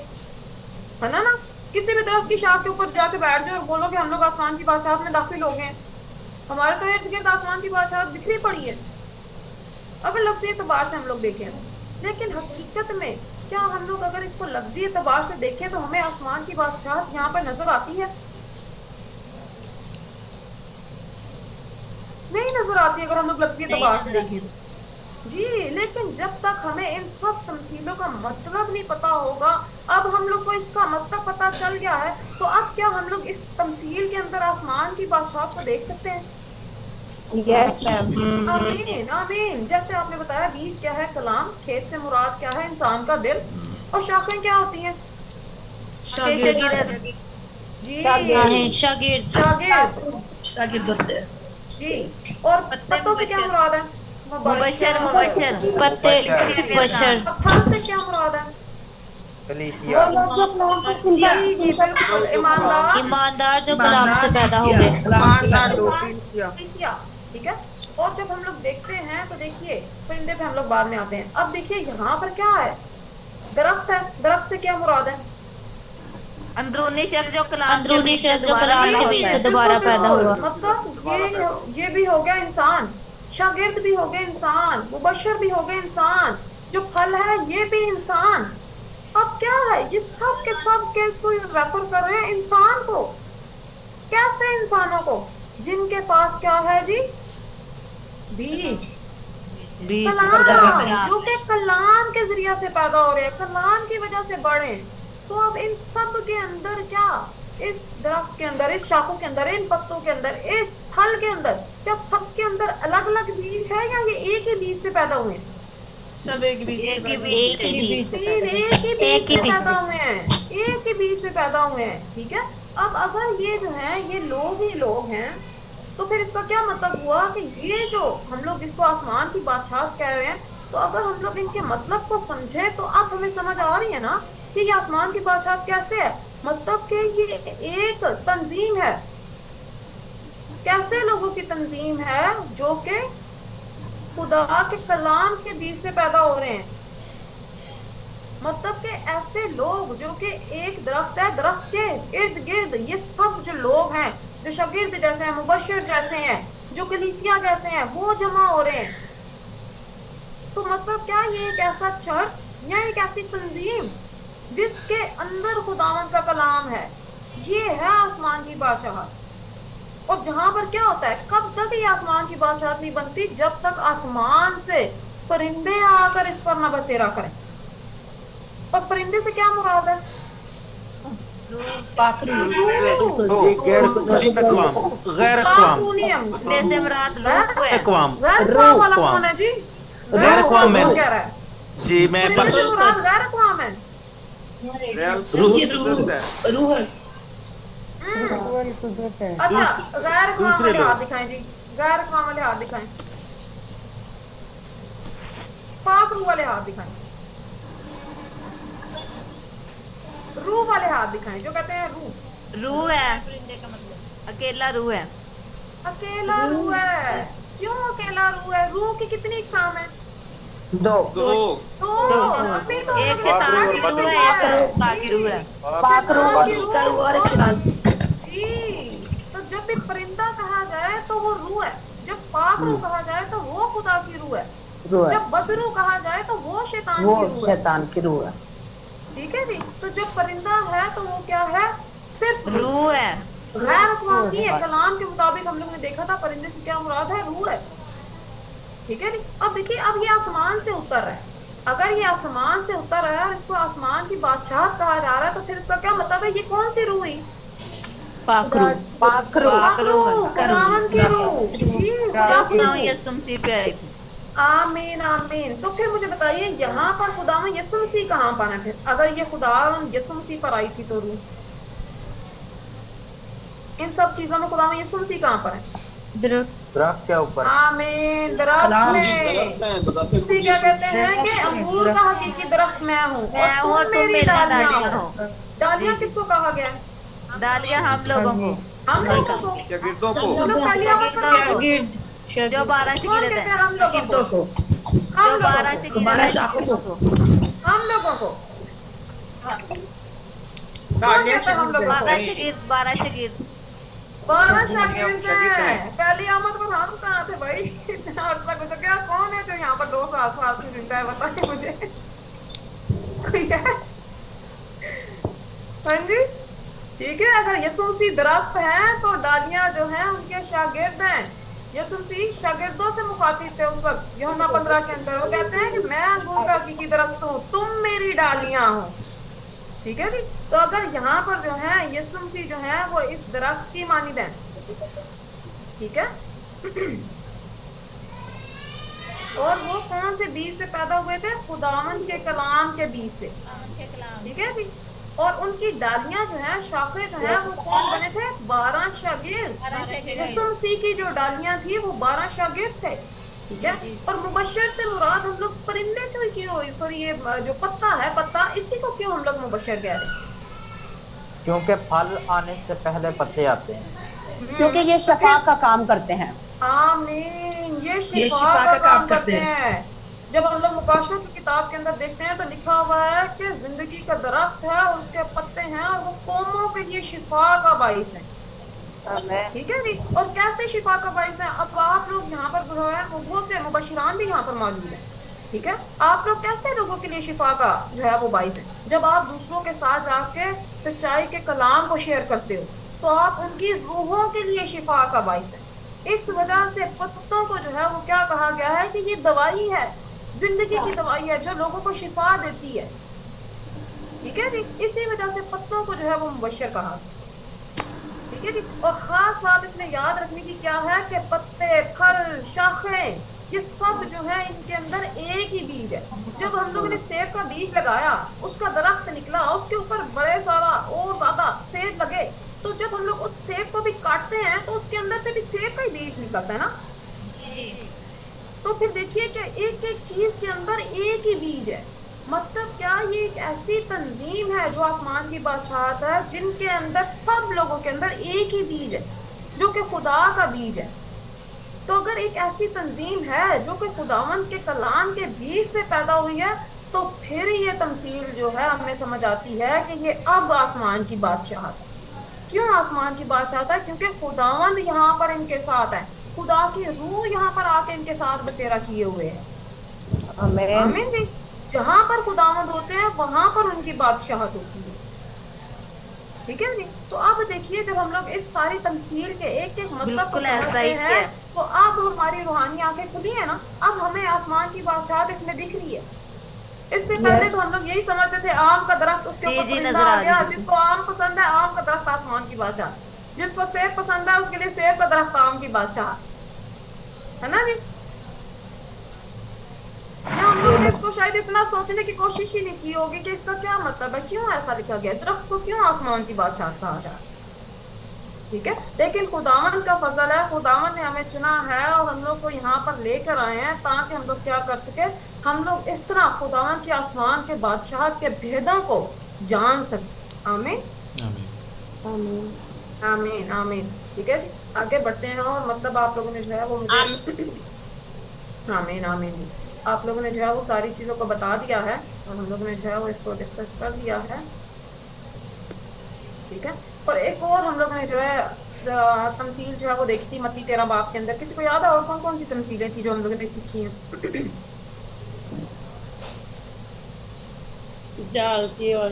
है ना? किसी भी दरख्त की शाख के ऊपर जाके बैठ जाओ और बोलो कि हम लोग आसमान की बादशाहत में दाखिल हो गए। हमारे तो इर्द गिर्द आसमान की बादशाहत बिखरी पड़ी है अगर लफ्जी एतबार से हम लोग देखें। लेकिन हकीकत में क्या हम लोग अगर इसको लफ्जी एतबार से देखें तो हमें आसमान की बादशाहत यहाँ पर नजर आती है? नहीं नजर आती अगर हम लोग लफ्जी एतबार से देखें जी। लेकिन जब तक हमें इन सब तमसीलों का मतलब नहीं पता होगा, अब हम लोग को इसका मतलब पता चल गया है, तो अब क्या हम लोग इस तमसील के अंदर आसमान की बादशाहत को देख सकते हैं? Yes ma'am. आमीन आमीन। जैसे आपने बताया बीज क्या है? कलाम। खेत से मुराद क्या है? इंसान का दिल। और शाखें क्या होती हैं? शागिर्द जी शागिर्द। शागिर्द। शागिर्द होते हैं। जी। और पत्तों से क्या मुराद है? मुबशर मुबशर पत्ते बशर फल से क्या मुराद है? कलीसिया वो लोग जो कलाम को सुनता जी जी बिल्कुल, ईमानदार। ईमानदार जो कलाम से ईमानदार पैदा हो कलीसिया, गए। कलाम से पैदा ईमानदार हुआ। कलीसिया, ठीक है। और जब हम लोग देखते हैं तो देखिए, परिंदे पे हम लोग बाद में आते हैं। अब देखिए यहाँ पर क्या है, दरख्त है। दरख्त से क्या मुराद है? अंदरूनी शख्स जो कलाम के बीच से दोबारा बिल्कुल, पैदा बिल्कुल। हुआ। मतलब ये भी हो गया इंसान, शागिर्द भी हो गए इंसान, मुबशर भी हो गए इंसान, जो फल है ये भी इंसान। अब क्या है, ये सब के सब किसको रेफर कर रहे हैं? इंसान को। कैसे इंसानों को? जिनके पास क्या है जी? बीज, कलाम, जो कि कलाम के जरिया से पैदा हो रहे हैं, कलाम की वजह से बढ़े। तो अब इन सब के अंदर क्या, इस दरख्त के अंदर, इस शाखों के अंदर, इन पत्तों के अंदर, इस फल के अंदर, क्या सबके अंदर अलग अलग बीज है या ये एक ही बीज से पैदा हुए हैं? सब एक बीज से पैदा हुए। एक ही बीज से एक ही बीज से पैदा हुए हैं, एक ही बीज से पैदा हुए हैं, ठीक है। अब अगर ये जो है ये लोग ही लोग हैं, तो फिर इसका क्या मतलब हुआ कि ये जो हम लोग जिसको आसमान की बादशाह कह रहे हैं, तो अगर हम लोग इनके मतलब को समझे तो अब हमें समझ आ रही है ना कि ये आसमान की बादशाह कैसे है। मतलब कि ये एक तंजीम है। कैसे लोगों की तंजीम है? जो कि खुदा के कलाम के बीच से पैदा हो रहे हैं। मतलब कि ऐसे लोग जो कि एक दरख्त है, दरख्त के इर्द गिर्द ये सब जो लोग हैं, जो शागिर्द जैसे हैं, मुबशर जैसे हैं, जो कलीसिया जैसे हैं, वो जमा हो रहे हैं। तो मतलब क्या ये एक ऐसा चर्च या एक ऐसी तंजीम जिसके अंदर खुदावंद का कलाम है, ये है आसमान की बादशाहत। और जहां पर क्या होता है, कब तक ये आसमान की बादशाहत नहीं बनती? जब तक आसमान से परिंदे आकर इस पर न बसेरा करें। और परिंदे से क्या मुराद है? पाखरू। गैर अक़वाम अक़वाम वाला कौन है जी? गैर अक़वाम में कह रहा है जी। मैं परिंदे से मुराद गैर अक़वाम है। ये रूह है। अच्छा, गैर अक़वाम वाले हाथ दिखाएं जी, गैर अक़वाम वाले हाथ दिखाएं, पाक रूह वाले हाथ दिखाएं, रूह वाले हाथ दिखाएं, जो कहते हैं रूह है, अकेला रूह है। अकेला रूह है। क्यों अकेला रूह है? रूह की कितनी इकसाम है? दो अभी तो एक शैतान की रूह है, एक बाकी रूह है। पाखरू और एक शैतान। जी। तो जब भी परिंदा कहा जाए तो वो रूह है, जब पाक रूह कहा जाए तो वो खुदा की रूह है, जब बदरू कहा जाए तो वो शैतान की रूह है। ठीक है जी। तो जब परिंदा है तो वो क्या है? सिर्फ रूह है, गैर अक़वाम नहीं है। कलाम के मुताबिक हम लोग ने देखा था परिंदे से क्या मुराद है? रूह है। ठीक है जी। अब देखिए, अब ये आसमान से उतर रहा है। अगर ये आसमान से उतर रहा है और इसको आसमान की बादशाह कहा जा रहा है, तो फिर इसका क्या मतलब है? ये कौन सी रूह हुई? पाकरू खुदावंद की रूह जी, खुदा की रूह। यीशु मसीह पे आई थी। आमीन आमीन। तो फिर मुझे बताइए, यहाँ पर खुदावंद यीशु मसीह कहाँ पर है? फिर अगर ये खुदावंद यीशु मसीह पर आई थी तो रूह, इन सब चीजों में खुदावंद यीशु मसीह कहाँ पर है? दरख्त के ऊपर। आमीन। दरख्त में उसी क्या कहते हैं कि अंगूर का हकीकी दरख्त मैं हूँ और तुम मेरी डालियां हो। डालियां किसको कहा गया है? डालियां हम लोगों को, हम लोगों को, शागिर्दों को, जो पहली आमद पर आए थे। जो 12 कौन शिगिर्द कहते है, हैं? हम लोगों शागिर्दों को, को, हम जो लोगों 12 को, शिगिर्द 12 है, शाखों को, हम लोगों को। कौन कहता है हम लोगों को? 12 शिगिर्द, 12 शिगिर्द। 12 शागिर्द हैं। पहली आमद पर हम कहाँ थे भाई? इतना अर्सा गुजर गया। कौन है जो यहाँ पर 200 साल से जिंदा है? बताइए मुझे, कोई है? हाँ जी, ठीक है। अगर यीशु मसीह दरख्त हैं तो डालियां जो हैं उनके शागिर्द हैं। यीशु मसीह शागिर्दों से मुखातिब थे उस वक्त। यूहन्ना 15 के अंदर वो कहते हैं कि मैं अंगूर का हकीकी दरख्त हूँ, तुम मेरी डालियां हो। ठीक है जी। तो अगर यहाँ पर जो है यीशु मसीह जो है वो इस दरख्त की मानिंद है। ठीक है। और वो कौन से बीज से पैदा हुए थे? खुदावंद के कलाम के बीज से। ठीक है जी। और उनकी डालियां जो है, शाखें जो है, वो कौन बने थे? 12 शागिर्द। यीशु मसीह की जो डालियां थी वो 12 शागिर्द थे, ठीक है। और मुबशर से मुराद हम लोग परिंदे क्यों, सॉरी, ये जो पत्ता है, पत्ता, इसी को क्यों हम लोग मुबशर कह रहे हैं? क्योंकि फल आने से पहले पत्ते आते हैं, क्योंकि ये शफा का काम करते हैं। आमीन, ये शिफा का काम करते हैं। जब हम लोग मुकाशरों की किताब के अंदर देखते हैं तो लिखा हुआ है कि जिंदगी का दरख्त है और उसके पत्ते हैं और वो कौमों के लिए शिफा का बाइस है, ठीक है जी। और कैसे शिफा का बाइस है? अब आप लोग यहाँ पर जो है वो बहुत से मुबशरान भी यहाँ पर मौजूद हैं, ठीक है। आप लोग कैसे लोगों के लिए शिफा का जो है वो बाइस है? जब आप दूसरों के साथ जाके सच्चाई के कलाम को शेयर करते हो तो आप उनकी रूहों के लिए शिफा का बाइस है। इस वजह से पत्तों को जो है वो क्या कहा गया है कि ये दवाई है, जिंदगी की दवाई है जो लोगों को शिफा देती है, ठीक है जी। इसी वजह से पत्तों को जो है वो मुबशर कहा, ठीक है जी। और खास बात इसमें याद रखने की क्या है कि पत्ते, फल, शाखें, ये सब जो है इनके अंदर एक ही बीज है। जब हम लोगों ने सेब का बीज लगाया, उसका दरख्त निकला, उसके ऊपर बड़े सारा और ज्यादा सेब लगे, तो जब हम लोग उस सेब को भी काटते हैं तो उसके अंदर से भी सेब का ही बीज निकलता है ना। तो फिर देखिए कि एक एक चीज के अंदर एक ही बीज है। मतलब क्या ये एक ऐसी तंजीम है जो आसमान की बादशाहत है, जिनके अंदर सब लोगों के अंदर एक ही बीज है जो कि खुदा का बीज है। तो अगर एक ऐसी तंजीम है जो कि खुदावंद के कलाम के बीज से पैदा हुई है, तो फिर ये तमसील जो है हमें समझ आती है कि ये अब आसमान की बादशाहत है। क्यों आसमान की बादशाहत है? क्योंकि खुदावंद यहाँ पर इनके साथ है, खुदा की रूह यहाँ पर आके इनके साथ बसेरा किए हुए है। आमीन जी। जहाँ पर खुदावंद होते हैं वहां पर उनकी बादशाहत होती है, ठीक है जी। तो अब देखिए जब हम लोग इस सारी तमसील के एक एक मतलब को समझते हैं तो अब हमारी रूहानी आंखें खुली है ना। अब हमें आसमान की बादशाहत इसमें दिख रही है। इससे पहले तो हम लोग यही समझते थे आम का दरख्त, उसके ऊपर परिंदा आ गया, जिसको आम पसंद है आम का दरख्त आसमान की बादशाह, जिसको सेब पसंद है उसके लिए सेब का दरख्त आम की बादशाह, है ना जी। या हम लोगों ने इसको शायद इतना सोचने की कोशिश ही नहीं की होगी कि इसका क्या मतलब है, क्यों ऐसा लिखा गया, दरख्त को क्यों आसमान की बादशाह कहा जाए, ठीक है। लेकिन खुदावन का फजल है, खुदावन ने हमें चुना है और हम लोग को यहाँ पर लेकर आए हैं ताकि हम लोग क्या कर सके, हम लोग इस तरह खुदावन के आसमान के बादशाह के भेदों को जान सके। आमीन आमीन आमीन आमीन, ठीक है जी। आगे बढ़ते हैं और मतलब आप लोगों ने जो है वो मुझे आमीन आमीन, आप लोगों ने जो है वो सारी चीज़ों को बता दिया है और हम लोगों ने जो है वो इसको डिस्कस कर दिया है, ठीक है। और एक और हम लोगों ने जो है तमसील जो है वो देखी थी मत्ती 13 बाब के अंदर। किसी को याद है और कौन कौन सी तमसीलें थी जो हम लोगों ने सीखी हैं? जाल की और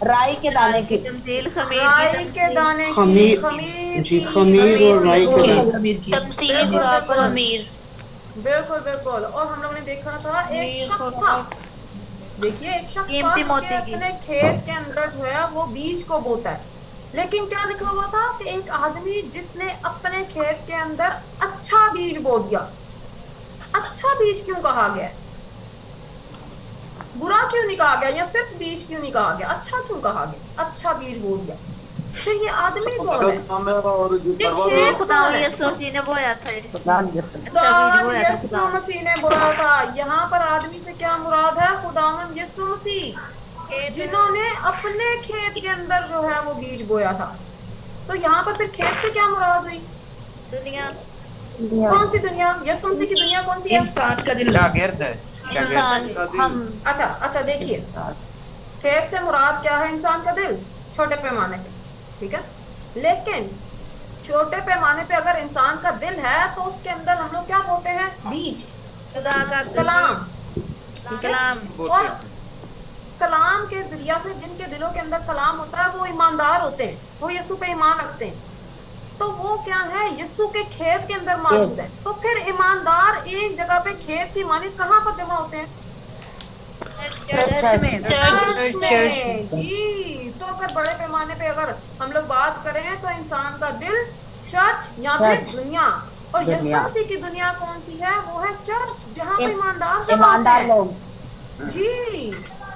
राई के दाने की तमसील, राई के दाने की, खमीर जी, खमीर और राई के दाने, तमसील बुराक और अमीर, बिल्कुल बिल्कुल। और हम लोगों ने देखा था एक शख्स था, देखिए एक शख्स था कि अपने खेत के अंदर जो है वो बीज को बोता है, लेकिन क्या लिखा हुआ था कि एक आदमी जिसने अपने खेत के अंदर अच्छा बीज बो दिया। अच्छा बीज क्यों कहा गया, बुरा क्यों नहीं कहा गया, या सिर्फ बीज क्यों नहीं कहा गया, अच्छा क्यों कहा गया? अच्छा बीज बो दिया। फिर ये आदमी कौन है? ये खेत कौन है? यीशु मसीह ने बोया था, यीशु मसीह ने बोया था। यहाँ पर आदमी से क्या मुराद है? खुदावंद यीशु मसीह, जिन्होंने अपने खेत के अंदर जो है वो बीज बोया था। तो यहाँ पर फिर खेत से क्या मुराद हुई? दुनिया। कौन सी दुनिया? यीशु मसीह की दुनिया कौन सी है? इंसान का दिल, हम अच्छा देखिए, खेत से मुराद क्या है? इंसान का दिल, छोटे पैमाने पे, ठीक है। लेकिन छोटे पैमाने पे अगर इंसान का दिल है तो उसके अंदर हम लोग क्या बोलते हैं? बीज, कलाम, ठीक है। और कलाम के जरिया से जिनके दिलों के अंदर कलाम होता है वो ईमानदार होते हैं, वो यीशु पे ईमान रखते हैं। तो वो क्या है? यीशु के खेत के अंदर मौजूद है। तो फिर ईमानदार एक जगह पे खेत की मालिक कहाँ पर जमा होते हैं? चर्च में। जी, तो अगर बड़े पैमाने पे अगर हम लोग बात करें तो इंसान का दिल चर्च या फिर दुनिया, और यीशु मसीह की दुनिया कौन सी है? वो है चर्च, जहाँ पे ईमानदार लोग जी,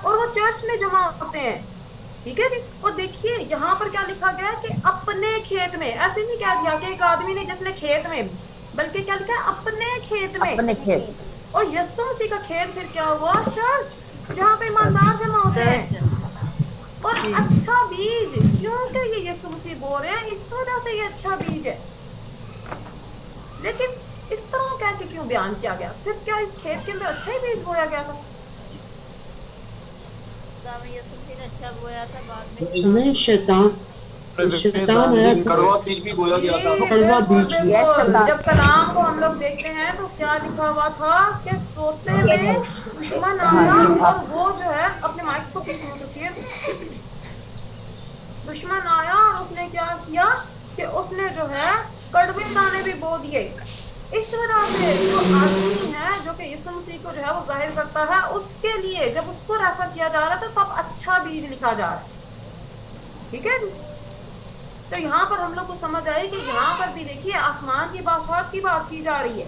और वो चर्च में जमा होते हैं। ठीक है जी। और देखिए यहाँ पर क्या लिखा गया है कि अपने खेत में, ऐसे नहीं कह दिया कि एक आदमी ने जिसने खेत में, बल्कि क्या लिखा है अपने खेत में। अपने खेत। और यीशु मसीह का खेत फिर क्या हुआ? चर्च, जहाँ पे ईमानदार जमा होते हैं। और अच्छा बीज, क्योंकि ये यीशु मसीह बोल रहे हैं इस वजह से ये अच्छा बीज है। लेकिन इस तरह कह के क्यों बयान किया गया? सिर्फ क्या इस खेत के अंदर अच्छा ही बीज बोया गया था? अच्छा बोया था बाद नहीं, शैतान आया था। कड़वा बीज भी बोला गया था। कड़वा बीज। यस, शैतान। जब कलाम को हम लोग देखते हैं तो क्या लिखा हुआ था कि सोते में दुश्मन आया और वो जो है, अपने माइक्स को पीछे मत रखिए, दुश्मन आया और उसने क्या किया कि उसने जो है कड़वे दाने भी बो दिए। इस वजह से जो आदमी है जो कि यीशु मसीह को जो है वो जाहिर करता है, उसके लिए जब उसको रेफर किया जा रहा है तो तब अच्छा बीज लिखा जा रहा है। ठीक है, तो यहाँ पर हम लोग को समझ आई कि यहाँ पर भी देखिए आसमान की बादशाहत की बात की जा रही है।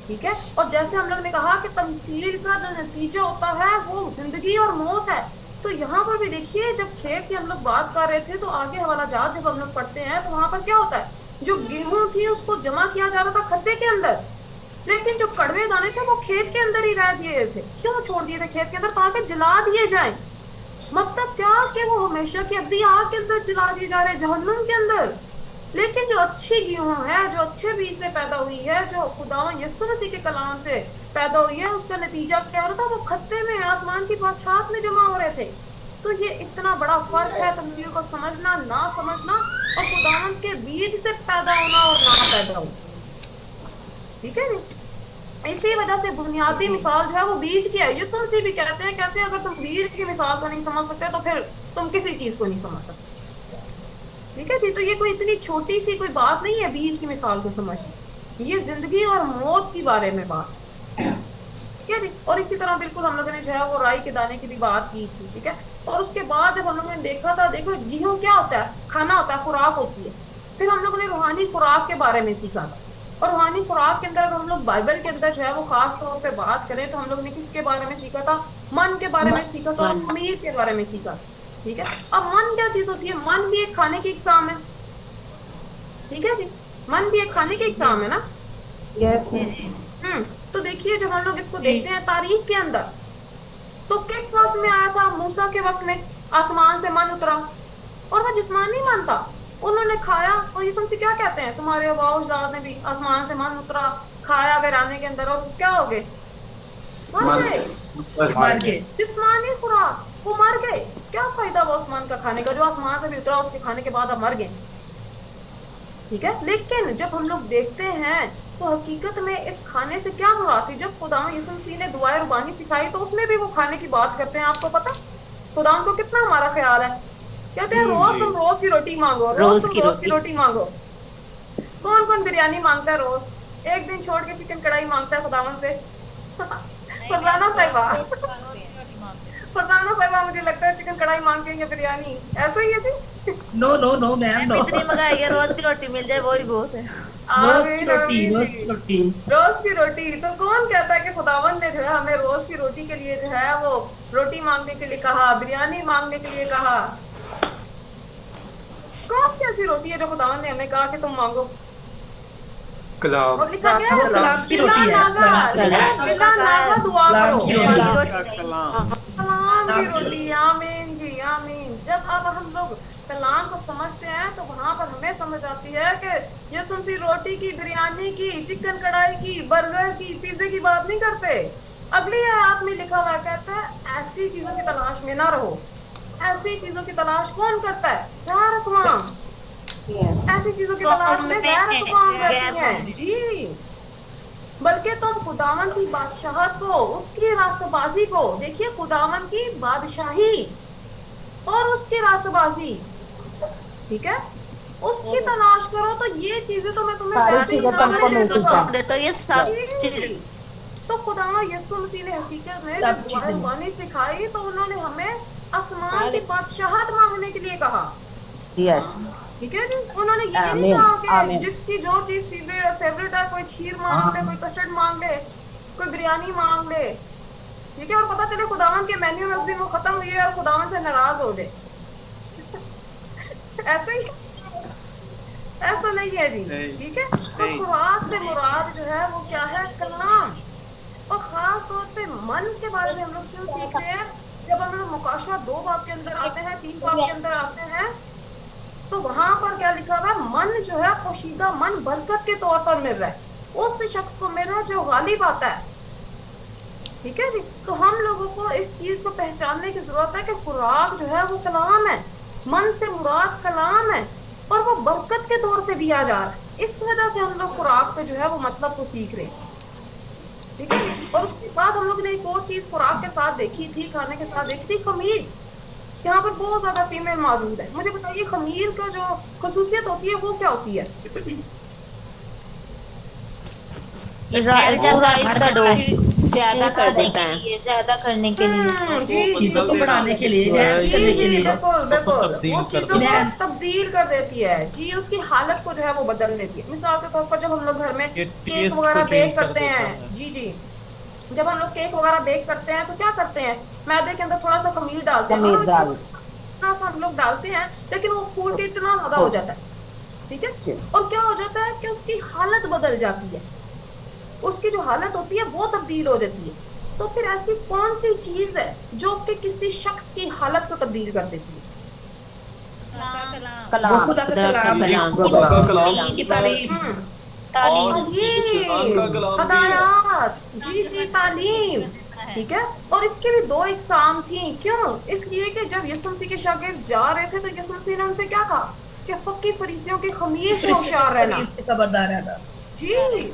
ठीक है, और जैसे हम लोग ने कहा कि तमसील का जो नतीजा होता है वो जिंदगी और मौत है, तो यहाँ पर भी देखिए जब खेत की हम लोग बात कर रहे थे तो आगे हवाला जात जब हम लोग पढ़ते हैं तो वहां पर क्या होता है, जो गेहूं थी उसको जमा किया जा रहा था खत्ते के अंदर, लेकिन जो कड़वे दाने थे वो खेत के अंदर ही रह दिए थे। क्यों छोड़ दिए थे खेत के अंदर? ताकि जला दिए जाए। मतलब क्या कि वो हमेशा की अब्दी आग के अंदर जला दिए जा रहे हैं, जहन्नुम के अंदर। लेकिन जो अच्छी गेहूं है, जो अच्छे बीज से पैदा हुई है, जो खुदा यीशु मसीह के कलाम से पैदा हुई है, उसका नतीजा क्या हो रहा था? वो खत्ते में आसमान की बादशाहत में जमा हो रहे थे। तो ये इतना बड़ा फर्क है तमसील को समझना ना समझना और खुदावंद के बीज से पैदा होना और ना पैदा होना। ठीक है, इसी वजह से बुनियादी मिसाल जो है वो बीज की है। यीशु मसीह भी कहते हैं, कहते हैं अगर तुम बीज की मिसाल को नहीं समझ सकते तो फिर तुम किसी चीज को नहीं समझ सकते। ठीक है जी, तो ये कोई इतनी छोटी सी कोई बात नहीं है बीज की मिसाल को समझना, ये जिंदगी और मौत के बारे में बात। ठीक है जी, और इसी तरह बिल्कुल हम लोगों ने जो है वो राई के दाने की भी बात की थी। ठीक है, और उसके बाद जब हम लोगों ने देखा था, देखो गेहूं क्या होता है? खाना होता है, खुराक होती है। फिर हम लोगों ने रूहानी खुराक के बारे में सीखा था, और रूहानी खुराक के अंदर अगर हम लोग बाइबल के अंदर जो है वो खास तौर पे बात करें तो हम लोग ने किसके बारे में सीखा था? मन के बारे में सीखा था, खमीर के बारे में सीखा। ठीक है, अब मन क्या चीज होती है? मन भी एक खाने की इकसाम है। ठीक है जी, मन भी एक खाने की इकसाम है ना। तो देखिए जब हम लोग इसको देखते हैं तारीख के अंदर, तो किस वक्त में आया था? मूसा के वक्त में आसमान से मन उतरा, और वह जिस्मानी मन था, उन्होंने खाया। और यीशु मसीह क्या कहते हैं? तुम्हारे अबाउजदाद ने भी आसमान से मन उतरा, खाया वीराने के अंदर, और क्या हो गए? मर गए। जिस्मानी खुराक, वो मर गए। क्या फायदा वो आसमान का खाने का जो आसमान से भी उतरा, उसके खाने के बाद अब मर गए। ठीक है, लेकिन जब हम लोग देखते हैं तो हकीकत में इस खाने से क्या मुराद थी? जब खुदा यीशु मसीह ने दुआए रुबानी सिखाई तो उसमें भी वो खाने की बात करते हैं। आपको पता खुदा को कितना हमारा ख्याल है? कहते हैं रोज तुम रोज की रोटी मांगो, रोज की रोटी मांगो। कौन कौन बिरयानी मांगता है रोज? एक दिन छोड़ के चिकन कढ़ाई मांगता है खुदावन से। फरजाना साहिबा मुझे लगता है चिकन कढ़ाई मांगते हैं या बिरयानी, ऐसा ही है जी? No no no ma'am, no. इतनी मंगाई है, रोज की रोटी मिल जाए वो ही बहुत है। रोज की रोटी, रोज की रोटी, रोज की रोटी। तो कौन कहता है कि खुदावंद ने जो है हमें रोज की रोटी के लिए जो है वो रोटी मांगने के लिए कहा, बिरयानी मांगने के लिए कहा? कौन सी ऐसी रोटी है जो खुदावंद ने हमें कहा कि तुम मांगो? कलाम। और लिखा गया है कलाम की रोटी है। बिला नागा दुआ करो। कलाम कलाम की रोटी। आमीन जी, आमीन। जब अब हम लोग कलाम को समझते हैं तो वहां पर हमें समझ आती है कि यीशु मसीह रोटी की, बिरयानी की, चिकन कढ़ाई की, बर्गर की, पिज्जे की बात नहीं करते। अगली आयत में लिखा हुआ कहता है ऐसी चीजों की तलाश में ना रहो। ऐसी चीजों की तलाश कौन करता है? गैरतवाम। ऐसी चीजों की तलाश में गैरतवाम रहती हैं जी। बल्कि तुम खुदावन की बादशाहत को, उसकी रास्तबाजी को देखिए, खुदावन की बादशाही और उसकी रास्तबाजी, ठीक है, उसकी तलाश करो तो ये चीजें तो मैं तुम्हें सारी चीजें तुमको मिलती जाएंगी। तो ये सब तो खुदावा यीशु मसीह ने हकीकत में जब दुआएं सिखाई तो उन्होंने हमें आसमान की बादशाहत मांगने के लिए कहा। यस, ठीक है जी, उन्होंने ये नहीं कहा कि जिसकी जो चीज फेवरेट है, कोई खीर मांग ले, कोई कस्टर्ड मांग ले, कोई बिरयानी मांग ले। ठीक है, और पता चले खुदावन के मेन्यू में उस दिन वो खत्म हुई है और खुदावन से नाराज हो जाए। ऐसे ही, ऐसा नहीं है जी। ठीक है, तो खुराक से मुराद जो है वो क्या है? कलाम। और खास तौर पे मन के बारे में हम लोग क्यों सीख रहे हैं? जब हम लोग मुकाशवा 2 बाब के अंदर आते हैं, 3 बाब के अंदर आते हैं, तो वहां पर क्या लिखा हुआ है? मन जो है पोशीदा मन बरकत के तौर पर मिल रहा है, उस शख्स को मिल रहा है जो गालिब आता है। ठीक है जी, तो हम लोगों को इस चीज को पहचानने की जरूरत है कि खुराक जो है वो कलाम है, मन से मुराद कलाम है, और वो बरकत के तौर पे दिया जा रहा है। इस वजह से हम लोग खुराक पे जो है वो मतलब को सीख रहे हैं। ठीक है, और उसके बाद हम लोग ने एक और चीज खुराक के साथ देखी थी, खाने के साथ देखी थी, खमीर। यहाँ पर बहुत ज्यादा फीमेल मौजूद है। मुझे बताइए खमीर का जो खसूसियत होती है वो क्या होती है? राइस का डो ज्यादा कर देता है, ज्यादा करने के लिए, जी, चीजों को बढ़ाने के लिए, enhance करने के लिए। बिल्कुल बिल्कुल, तब्दील वो कर चीजों को Enhance। तब्दील कर देती है जी, उसकी हालत को जो है वो बदल देती है। मिसाल के तौर पर जब हम लोग घर में ये केक टेस्ट वगैरह को बेक चेंज कर करते देता हैं, है। जी जी, जब हम लोग केक वगैरह बेक करते हैं तो क्या करते हैं? मैदे के अंदर थोड़ा सा खमीर डालते हैं, खमीर और डाल। इतना सा हम लोग डालते हैं, लेकिन वो फूल के इतना ज्यादा हो जाता है। ठीक है, और क्या हो जाता है कि उसकी हालत बदल जाती है, उसकी जो हालत होती है वो तब्दील हो जाती है। तो फिर ऐसी कौन सी चीज है जो कि किसी शख्स की हालत को तब्दील कर देती है? वो कलाम। खुदा का कलाम है, खुदा का कलाम की तारीफ। और तालीम, का कलाम भी है। हदायत, जी जी, तालीम। ठीक है, और इसके भी 2 इकसाम थी। क्यों? इसलिए कि जब यीशु मसीह के शागिर्द जा रहे थे तो यीशु मसीह ने उनसे क्या कहा कि फक्की फरीसियों की खमीर से होशियार रहना। से खबरदार रहना। जी,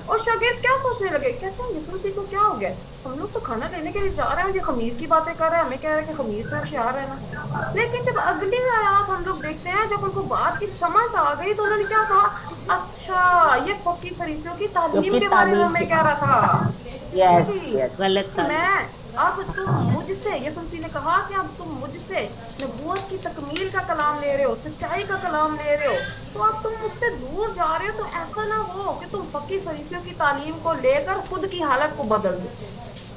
और शागिर्द क्या सोचने लगे? कहते हैं यीशु मसीह को क्या हो गया, हम लोग तो खाना लेने के लिए जा रहे हैं, ये खमीर की बातें कर रहे हैं, हमें कह रहे हैं कि खमीर से होशियार रहना। लेकिन जब अगली आयत हम लोग देखते हैं, जब उनको बात की समझ आ गई तो उन्होंने क्या कहा? अच्छा, ये फकी फरीसियों की तालीम के बारे में हमें कह रहा था। यस जी, यस। गलत था। मैं अब तुम मुझसे, यीशु मसीह ने कहा कि अब तुम मुझसे नबूवत की तकमील का कलाम ले रहे हो, सच्चाई का कलाम ले रहे हो, तो अब तुम मुझसे दूर जा रहे हो, तो ऐसा ना हो कि तुम फकी फरीसियों की तालीम को लेकर खुद की हालत को बदल दो।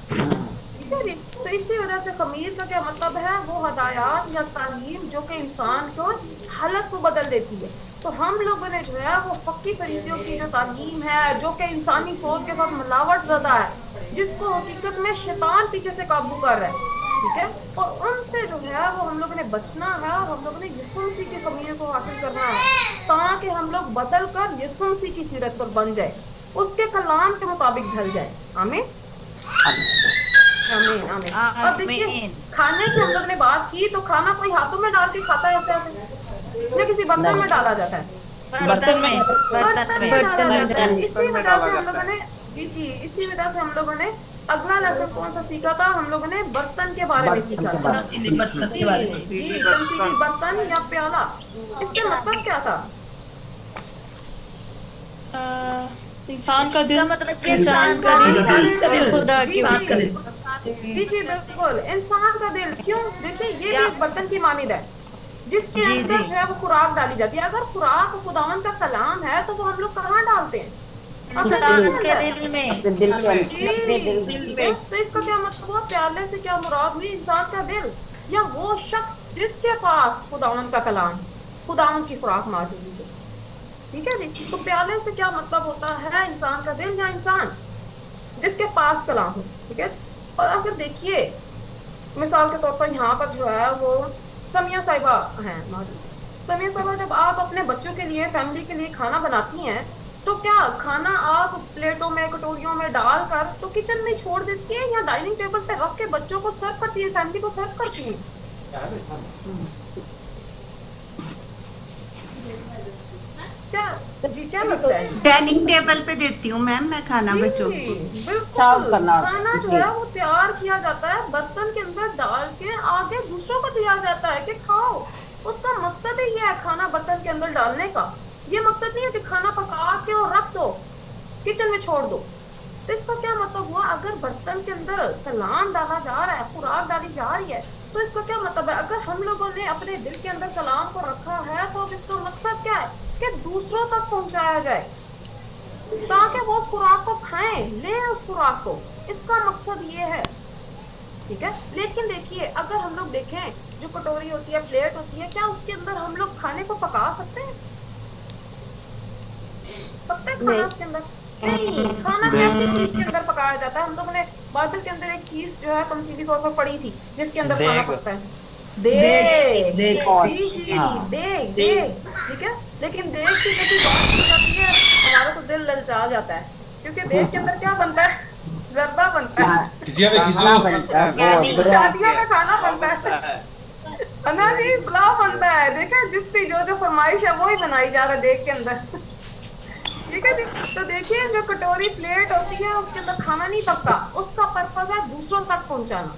ठीक है जी, तो इसी वजह से खमीर का क्या मतलब है? वो हदायत या तालीम जो कि इंसान को हालत को बदल देती है। तो हम लोगों ने जो है वो फकी फरीसियों की जो तालीम है, जो कि इंसानी सोच के साथ मिलावट ज़्यादा है, जिसको हकीकत में शैतान पीछे से काबू कर रहा है। ठीक है, और उनसे जो है वो हम लोगों ने बचना है, और हम लोगों ने यीशु मसीह की खमीर को हासिल करना है, ताकि हम लोग बदल कर यीशु मसीह की सीरत पर बन जाए, उसके कलाम के मुताबिक ढल जाए। आमीन आमीन आमीन। अब देखिए, खाने की हम लोग ने बात की, तो खाना कोई हाथों में डाल के खाता है ऐसे ऐसे, या किसी बर्तन में डाला जाता है? बर्तन में बर्तन में डाला जाता है। इसी में वजह डाला से हम जाता लोगों ने, जी जी, इसी वजह से हम लोगों ने अगला लेसन कौन सा सीखा था? हम लोगों ने बर्तन के बारे में सीखा था। तफसीली बर्तन के बारे में। जी, तमसीली बर्तन या प्याला, इससे मतलब क्या था? इंसान का दिल, इंसान का दिल, खुदा की इंसान का दिल। जी जी बिल्कुल, इंसान का दिल। क्यों? देखिए, ये भी एक बर्तन की मानिंद है जिसके अंदर जो है वो खुराक डाली जाती है। अगर खुराक खुदावन का कलाम है तो वो हम लोग कहाँ डालते हैं? अपने दिल में। अपने दिल के अंदर। ठीक है, तो इसका क्या मतलब हुआ? प्याले से क्या मुराद हुई? इंसान का दिल, या वो शख्स जिसके पास खुदावन का कलाम, खुदावन की खुराक मौजूद है। ठीक है जी, तो प्याले से क्या मतलब होता है? इंसान का दिल या इंसान जिसके पास कलाम हो। ठीक है, और अगर देखिए मिसाल के तौर पर यहाँ पर जो है वो समिया साहिबा हैं मौजूद। समिया साहिबा, जब आप अपने बच्चों के लिए, फैमिली के लिए खाना बनाती हैं, तो क्या खाना आप प्लेटों में, कटोरियों में डालकर तो किचन में छोड़ देती है, या डाइनिंग टेबल पे रख के बच्चों को सर्व करती है, फैमिली को सर्व करती है? क्या जी, क्या लगता है? डाइनिंग टेबल पे देती हूँ मैम मैं खाना बच्चों को। बिल्कुल, खाना जो है वो तैयार किया जाता है, बर्तन के अंदर डाल के आगे दूसरों को दिया जाता है कि खाओ। उसका मकसद ही ये है खाना बर्तन के अंदर डालने का। ये मकसद नहीं है कि खाना पका के और रख दो, किचन में छोड़ दो। तो इसका क्या मतलब हुआ? अगर बर्तन के अंदर कलाम डाला जा रहा है, खुराक डाली जा रही है, तो इसका क्या मतलब है? अगर हम लोगों ने अपने दिल के अंदर कलाम को रखा है, तो अब इसका मकसद क्या है? कि दूसरों तक पहुंचाया जाए, ताकि वो उस खुराक को खाएं, लें उस खुराक को। इसका मकसद ये है। ठीक है, लेकिन देखिए, अगर हम लोग देखें जो कटोरी होती है, प्लेट होती है, क्या उसके अंदर हम लोग खाने को पका सकते हैं? पकता है खाना उसके अंदर? नहीं। खाना कैसी चीज के अंदर पकाया जाता है? हम लोगों ने बाइबल के अंदर एक चीज जो है तमसीली तौर पर पढ़ी थी जिसके अंदर खाना पकता है। देग। देग। जी जी, देग देग, ठीक है। लेकिन देग की जब भी बात हो जाती है हमारा तो दिल ललचा जाता है, क्योंकि देग के अंदर क्या बनता है? जर्दा बनता है, शादियों में खाना बनता है ना जी, पुलाव बनता है। देखा, जिसकी जो फरमाइश है वो ही बनाई जा रहा है देग के अंदर। ठीक है जी। तो देखिए, जो कटोरी प्लेट होती है उसके अंदर खाना नहीं पकता, उसका पर्पज है दूसरों तक पहुंचाना।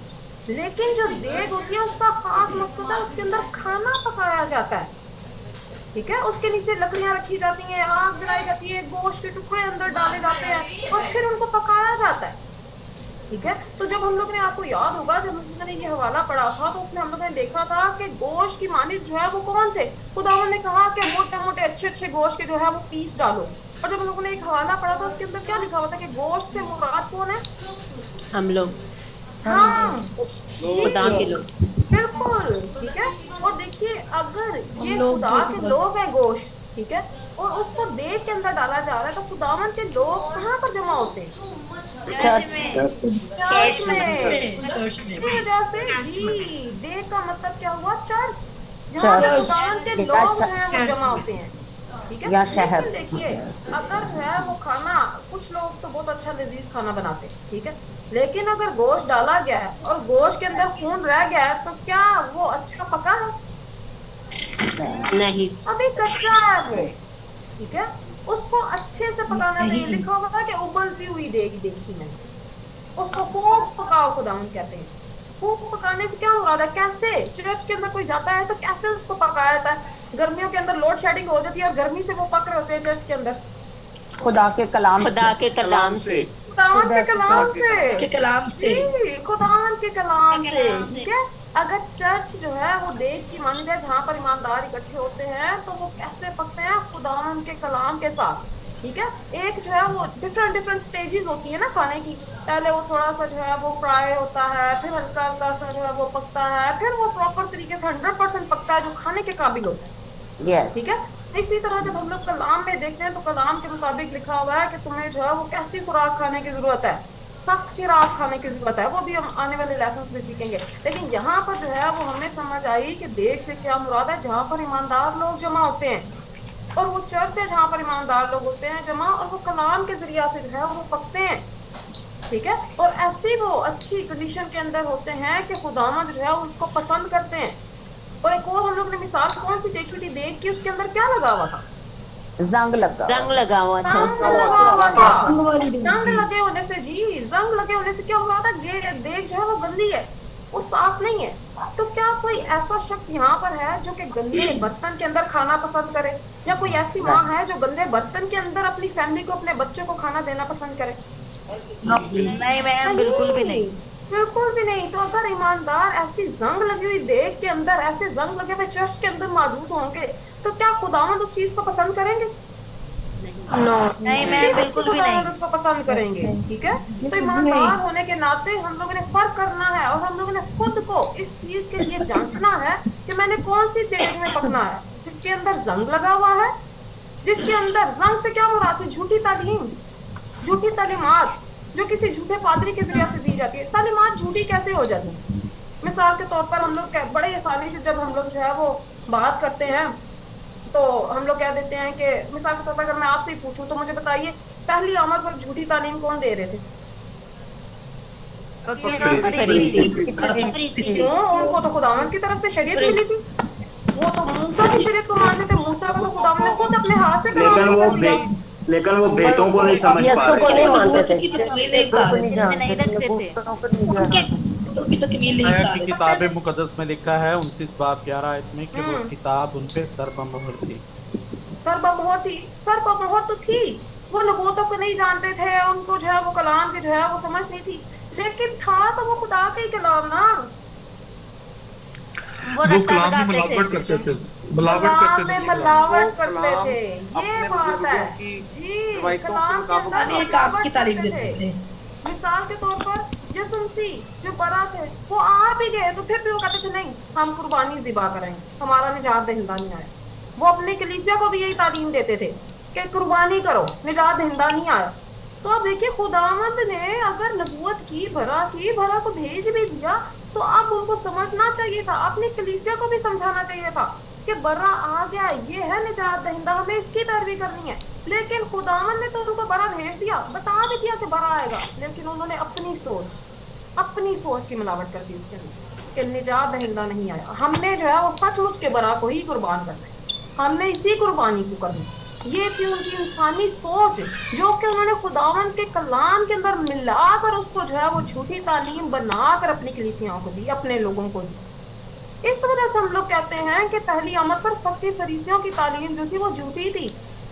लेकिन जो देग होती है उसका खास मकसद है उसके अंदर खाना पकाया जाता है, ठीक है। उसके नीचे लकड़ियां रखी जाती हैं, आग जलाई जाती है, गोश्त के टुकड़े अंदर डाले जाते हैं और फिर उनको पकाया जाता है, ठीक है। तो जब हम लोग ने, आपको याद होगा जब हम लोगों ने ये हवाला पढ़ा था तो उसमें हम लोगों ने देखा था कि गोश्त की मालिक जो है वो कौन थे? खुदावंद ने कहा कि मोटे मोटे अच्छे अच्छे गोश्त के जो है वो पीस डालो। और जब हम लोगों ने एक हवाला पढ़ा था उसके अंदर क्या लिखा हुआ था कि गोश्त से मुराद कौन है? हम लोग, हाँ, खुदा के लोग। बिल्कुल, ठीक है। और देखिए, अगर ये खुदा के लोग हैं गोश्त, ठीक है, और उसको देग के अंदर डाला जा रहा है, तो खुदावन के लोग कहाँ पर जमा होते हैं? चर्च में। चर्च में। इसी वजह से जी, देग का मतलब क्या हुआ? चर्च, जहाँ पर खुदावन के लोग जो हैं वो जमा होते हैं, ठीक है। या शहर। लेकिन देखिए, अगर जो है वो खाना, कुछ लोग तो बहुत अच्छा लजीज खाना बनाते हैं, ठीक है, लेकिन अगर गोश्त डाला गया है और गोश्त के अंदर खून रह गया है तो क्या वो अच्छा पका है? नहीं, अभी कच्चा है वो, ठीक है। उसको अच्छे से पकाना चाहिए। लिखा हुआ है कि उबलती हुई देग देखी मैंने, उसको खूब पकाओ, खुदावन कहते हैं। खूब पकाने से क्या मुराद है? कैसे? चर्च के अंदर कोई जाता है तो कैसे उसको पकाया जाता है? गर्मियों के अंदर लोड शेडिंग हो जाती है और गर्मी से वो पक रहे होते हैं चर्च के अंदर, खुदा के कलाम खुदा के कलाम से, खुदावन के कलाम से, के कलाम से, खुदावन के कलाम से, ठीक है। अगर चर्च जो है वो देग की मानी जाए जहाँ पर ईमानदार इकट्ठे होते हैं, तो वो कैसे पकते हैं? खुदावन के कलाम के साथ, ठीक है। एक जो है वो डिफरेंट स्टेजेस होती है ना खाने की। पहले वो थोड़ा सा जो है वो फ्राई होता है, फिर हल्का हल्का सा जो है वो पकता है, फिर वो प्रॉपर तरीके से 100% पकता है जो खाने के काबिल होता है, यस। ठीक है। इसी तरह जब हम लोग कलाम में देखते हैं तो कलाम के मुताबिक लिखा हुआ है कि तुम्हें जो है वो कैसी खुराक खाने की जरूरत है? सख्त खुराक खाने की जरूरत है। वो भी हम आने वाले लेसन में सीखेंगे। लेकिन यहाँ पर जो है वो हमें समझ आई कि देग से क्या मुराद है? जहाँ पर ईमानदार लोग जमा होते हैं, और वो चर्च है जहाँ पर ईमानदार लोग होते हैं जमा, और वो कलाम के जरिया से जो है वो पकते हैं, ठीक है। और ऐसी वो अच्छी कंडीशन के अंदर होते हैं कि खुदावंद जो है वो उसको पसंद करते हैं। और एक और हम लोग ने मिसाल कौन सी देखी थी देग की? उसके अंदर क्या लगा हुआ था? जंग लगा हुआ था। जंग लगे होने से जी, जंग लगे होने से क्या हुआ था? देग जो है वो गंदी है, वो साफ नहीं है। तो क्या कोई ऐसा शख्स यहाँ पर है जो कि गंदे बर्तन के अंदर खाना पसंद करे? या कोई ऐसी माँ है जो गंदे बर्तन के अंदर अपनी फैमिली को, अपने बच्चों को खाना देना पसंद करे? नहीं मैम, बिल्कुल भी नहीं, बिल्कुल भी नहीं। तो अगर ईमानदार ऐसी जंग लगी हुई देग के अंदर, ऐसे जंग लगे हुए चर्च के अंदर मौजूद होंगे, तो क्या खुदावंद उस चीज को पसंद करेंगे? नहीं मैम, बिल्कुल भी नहीं, उसको पसंद करेंगे, ठीक है। तो ईमानदार होने के नाते हम लोगों ने फर्क करना है, और हम लोगों ने खुद को इस चीज के लिए जांचना है कि मैंने कौन सी देग में पकना है, जिसके अंदर जंग लगा हुआ है, जिसके अंदर, जंग से क्या मुराद है? झूठी तालीम, झूठी तालीमात जो किसी झूठे पादरी के जरिए से दी जाती है। तालीमात झूठी कैसे हो जाती है? मिसाल के तौर पर हम लोग बड़े आसानी से जब हम लोग जो है वो बात करते हैं तो हम लोग कह देते हैं कि, मिसाल के तौर पर अगर मैं आपसे ही पूछूं तो मुझे बताइए, पहली आमद पर झूठी तालीम कौन दे रहे थे? क्यों? उनको तो खुदावंद की तरफ से शरीयत मिली थी, वो तो मूसा की शरीयत को मानते थे। मूसा को तो खुदावंद ने खुद अपने हाथ से कर दिया। लेकिन वो बेटों को नहीं समझ पा रहे। किताब मुकद्दस में लिखा है 29 बाब 11 आयत में कि वो किताब उनपे सरबमोहर थी। सरबमोहर थी, सरबमोहर तो थी। वो नबूवतों को नहीं जानते थे, उनको जो है वो कलाम की जो है वो समझ नहीं थी, लेकिन था तो वो खुदा का ही कलाम ना। वो कलाम में मिलावट करते थे, मिलावट करते थे, ये बात है जी। कलाम के अंदर एक आपकी तारीफ देते थे। मिसाल के तौर पर यसुम मसीह जो बरा थे वो आ भी गए, तो फिर भी वो कहते थे नहीं हम कुर्बानी ज़िबा करेंगे, हमारा निजात दहिंदा नहीं आया। वो अपने कलीसिया को भी यही तालीम देते थे कि कुर्बानी करो, निजात दहिंदा नहीं आया। तो अब देखिए खुदावंद ने अगर नबूवत की, भरा को भेज भी दिया, तो अब उनको समझना चाहिए था, अपनी कलीसिया को भी समझाना चाहिए था कि बरा आ गया, ये है निजात दहिंदा, हमें इसकी पैरवी करनी है। लेकिन खुदावंद ने तो उनको बरा भेज दिया, बता भी दिया कि बरा आएगा, लेकिन उन्होंने अपनी सोच की मिलावट कर दी उसके अंदर कि निजात दहिंदा नहीं आया। हमने जो है वो सचमुच के बरा को ही कुर्बान करना है, हमने इसी कुर्बानी को करना। ये थी उनकी इंसानी सोच, जो कि उन्होंने खुदावंद के कलाम के अंदर मिलाकर उसको जो है वो झूठी तालीम बनाकर अपनी कलीसियाओं को दी, अपने लोगों को दी। इस वजह से हम लोग कहते हैं कि पहली आमद पर फकी फरीसियों की तालीम जो थी वो झूठी थी।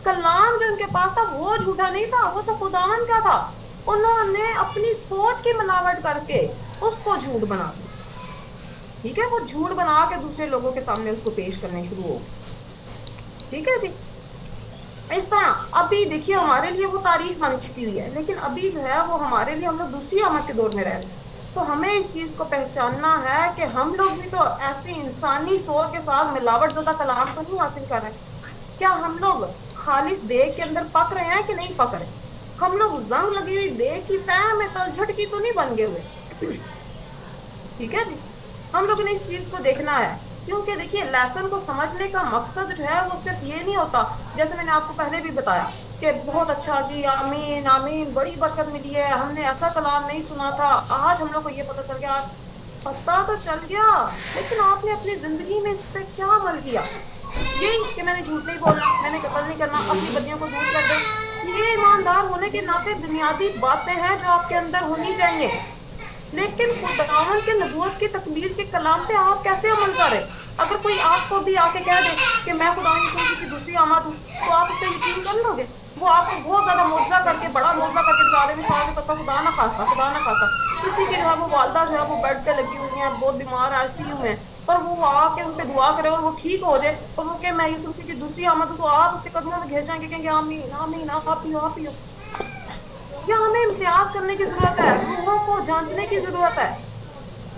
कलाम जो उनके पास था वो झूठा नहीं था, वो तो खुदावंद का था। उन्होंने अपनी सोच की मिलावट करके उसको झूठ बना दिया। ठीक है, वो झूठ बना के दूसरे लोगों के सामने उसको पेश करने शुरू हो। ठीक है जी, इस तरह अभी देखिए हमारे लिए वो तारीफ बन चुकी हुई है, लेकिन अभी जो है वो हमारे लिए, हम लोग दूसरी आमद के दौर में रह रहे हैं। तो हमें इस चीज़ को पहचानना है कि हम लोग भी तो ऐसी इंसानी सोच के साथ मिलावट ज़्यादा कलाम तो नहीं हासिल कर रहे। क्या हम लोग खालिस देख के अंदर पक रहे हैं कि नहीं पक रहे? हम लोग जंग लगी हुई देख की तय में तलछट की तो नहीं बन गए हुए। ठीक है जी, हम लोगों ने इस चीज़ को देखना है, क्योंकि देखिए लेसन को समझने का मकसद जो है वो सिर्फ ये नहीं होता, जैसे मैंने आपको पहले भी बताया कि बहुत अच्छा जी, आमीन आमीन, बड़ी बरकत मिली है, हमने ऐसा कलाम नहीं सुना था, आज हम लोग को ये पता चल गया। पता तो चल गया, लेकिन आपने अपनी ज़िंदगी में इस पर क्या अमल किया? यही कि मैंने झूठ नहीं बोलना, मैंने कत्ल नहीं करना, अपनी बदियों को दूर कर दे, ये ईमानदार होने के नाते बुनियादी बातें हैं जो आपके अंदर होनी चाहिए। लेकिन खुदावंद के नबूवत की तकमील के कलाम पे आप कैसे अमल करें? अगर कोई आपको भी आके कह दे कि मैं खुदावंद यीशु मसीह की दूसरी आमद हूँ, तो आप उसका यकीन कर लोगे? वो आपको बहुत ज़्यादा मौजज़ा करके, बड़ा मौजज़ा करके दिखा दे, मिसाल के तौर पर खुदा ना खास्ता किसी की जो है वो वालदा जो है वो बेड पे लगी हुई है, बहुत बीमार ICU में, पर वो आके उन पर दुआ करे और वो ठीक हो जाए, और वो कहे मैं यीशु मसीह की दूसरी आमद हूँ, तो आप उसके कदमों में घिर जाएंगे, कहेंगे आमीन आमीन, आप पियो। या हमें इम्तियाज करने की जरूरत है, रूहों को जांचने की जरूरत है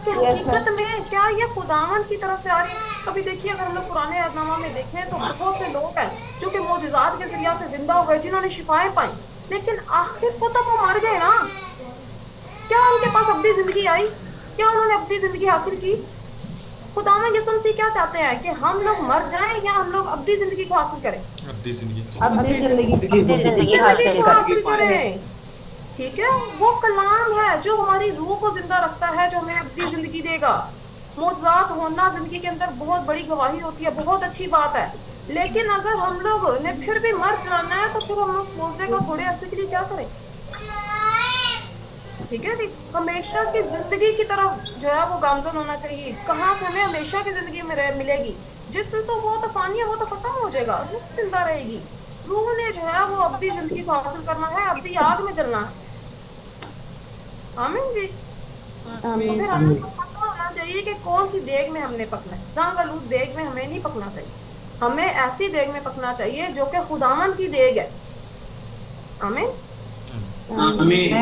कि हकीकत में क्या ये खुदावंद की तरफ से आ रही है। कभी देखिए अगर हम लोग पुराने अहदनामा में देखें तो बहुत से लोग हैं जो कि मोजज़ात के जरिया से जिंदा हो गए, जिन्होंने शिफाएं पाई, लेकिन आखिर को तो वो मर गए ना। क्या उनके पास अब्दी जिंदगी आई? क्या उन्होंने अब्दी जिंदगी हासिल की? खुदावंद यीशु मसीह क्या चाहते हैं कि हम लोग मर जाएं या हम लोग अब्दी जिंदगी को हासिल करें? अब्दी जिंदगी हासिल करें। ठीक है, वो कलाम है जो हमारी रूह को जिंदा रखता है, जो हमें अब्दी जिंदगी देगा। मोजज़ात होना जिंदगी के अंदर बहुत बड़ी गवाही होती है, बहुत अच्छी बात है, लेकिन अगर हम लोग ने फिर भी मर जाना है तो फिर हम उस मोजे को थोड़े अरसे के लिए क्या करें? ठीक है जी, हमेशा की जिंदगी की तरफ जो है वो गामजन होना चाहिए। कहाँ से हमें हमेशा की जिंदगी में मिलेगी? जिस्म तो वो तो पानी है, वो तो खत्म हो जाएगा, रूह जिंदा रहेगी। रूह ने जो है वो अब्दी जिंदगी को हासिल करना है, अब्दी आग में जलना है। आमीन जी। तो फिर हमें पता होना चाहिए कि कौन सी देग में हमने पकना है। जंग आलूद देग में हमें नहीं पकना चाहिए, हमें ऐसी देग में पकना चाहिए जो कि खुदावंद की देग है। आमीन आमीन।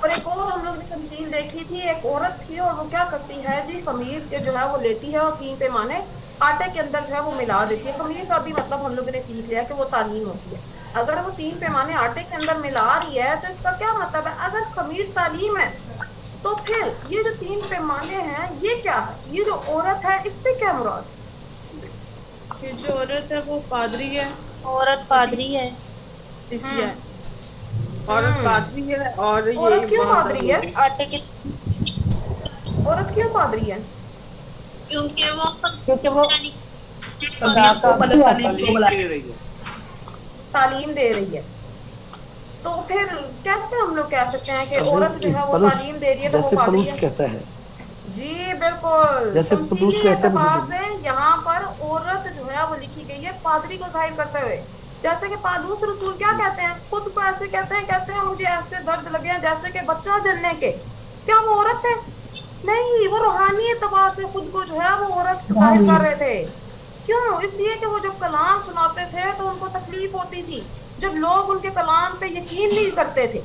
और एक और हम लोग ने तमसील देखी थी, एक औरत थी और वो क्या करती है जी, खमीर के जो है वो लेती है और 3 पैमाने आटे के अंदर जो है वो मिला देती है। खमीर का भी मतलब हम लोगों ने सीख लिया कि वो तालीम होती है। अगर वो 3 पैमाने आटे के अंदर मिला रही है तो इसका क्या मतलब है? अगर खमीर तालीम है तो फिर ये जो 3 पैमाने हैं ये क्या है? ये जो औरत है इससे क्या मुराद? ये जो औरत है वो पादरी है। औरत पादरी है। औरत पादरी है। और औरत क्यों पादरी है? आटे की औरत क्यों पादरी है? क्योंकि वो तालीम दे रही है। तो फिर कैसे हम लोग कह सकते हैं कि औरत जो है वो तालीम दे रही है तो वो पादरी है? कहता है जी बिल्कुल, जैसे पलूस कहता है से यहाँ पर औरत जो है वो लिखी गई है पादरी को जाहिर करते हुए। जैसे कि पादूस रसूल क्या कहते हैं, खुद को ऐसे कहते हैं मुझे ऐसे दर्द लगे हैं जैसे कि बच्चा जलने के। क्या वो औरत थे? नहीं, वो रूहानी एतबार से खुद को जो है वो औरत जाहिर कर रहे थे। क्यों? इसलिए कि वो जब कलाम सुनाते थे तो उनको तकलीफ होती थी, जब लोग उनके कलाम पे यकीन नहीं करते थे।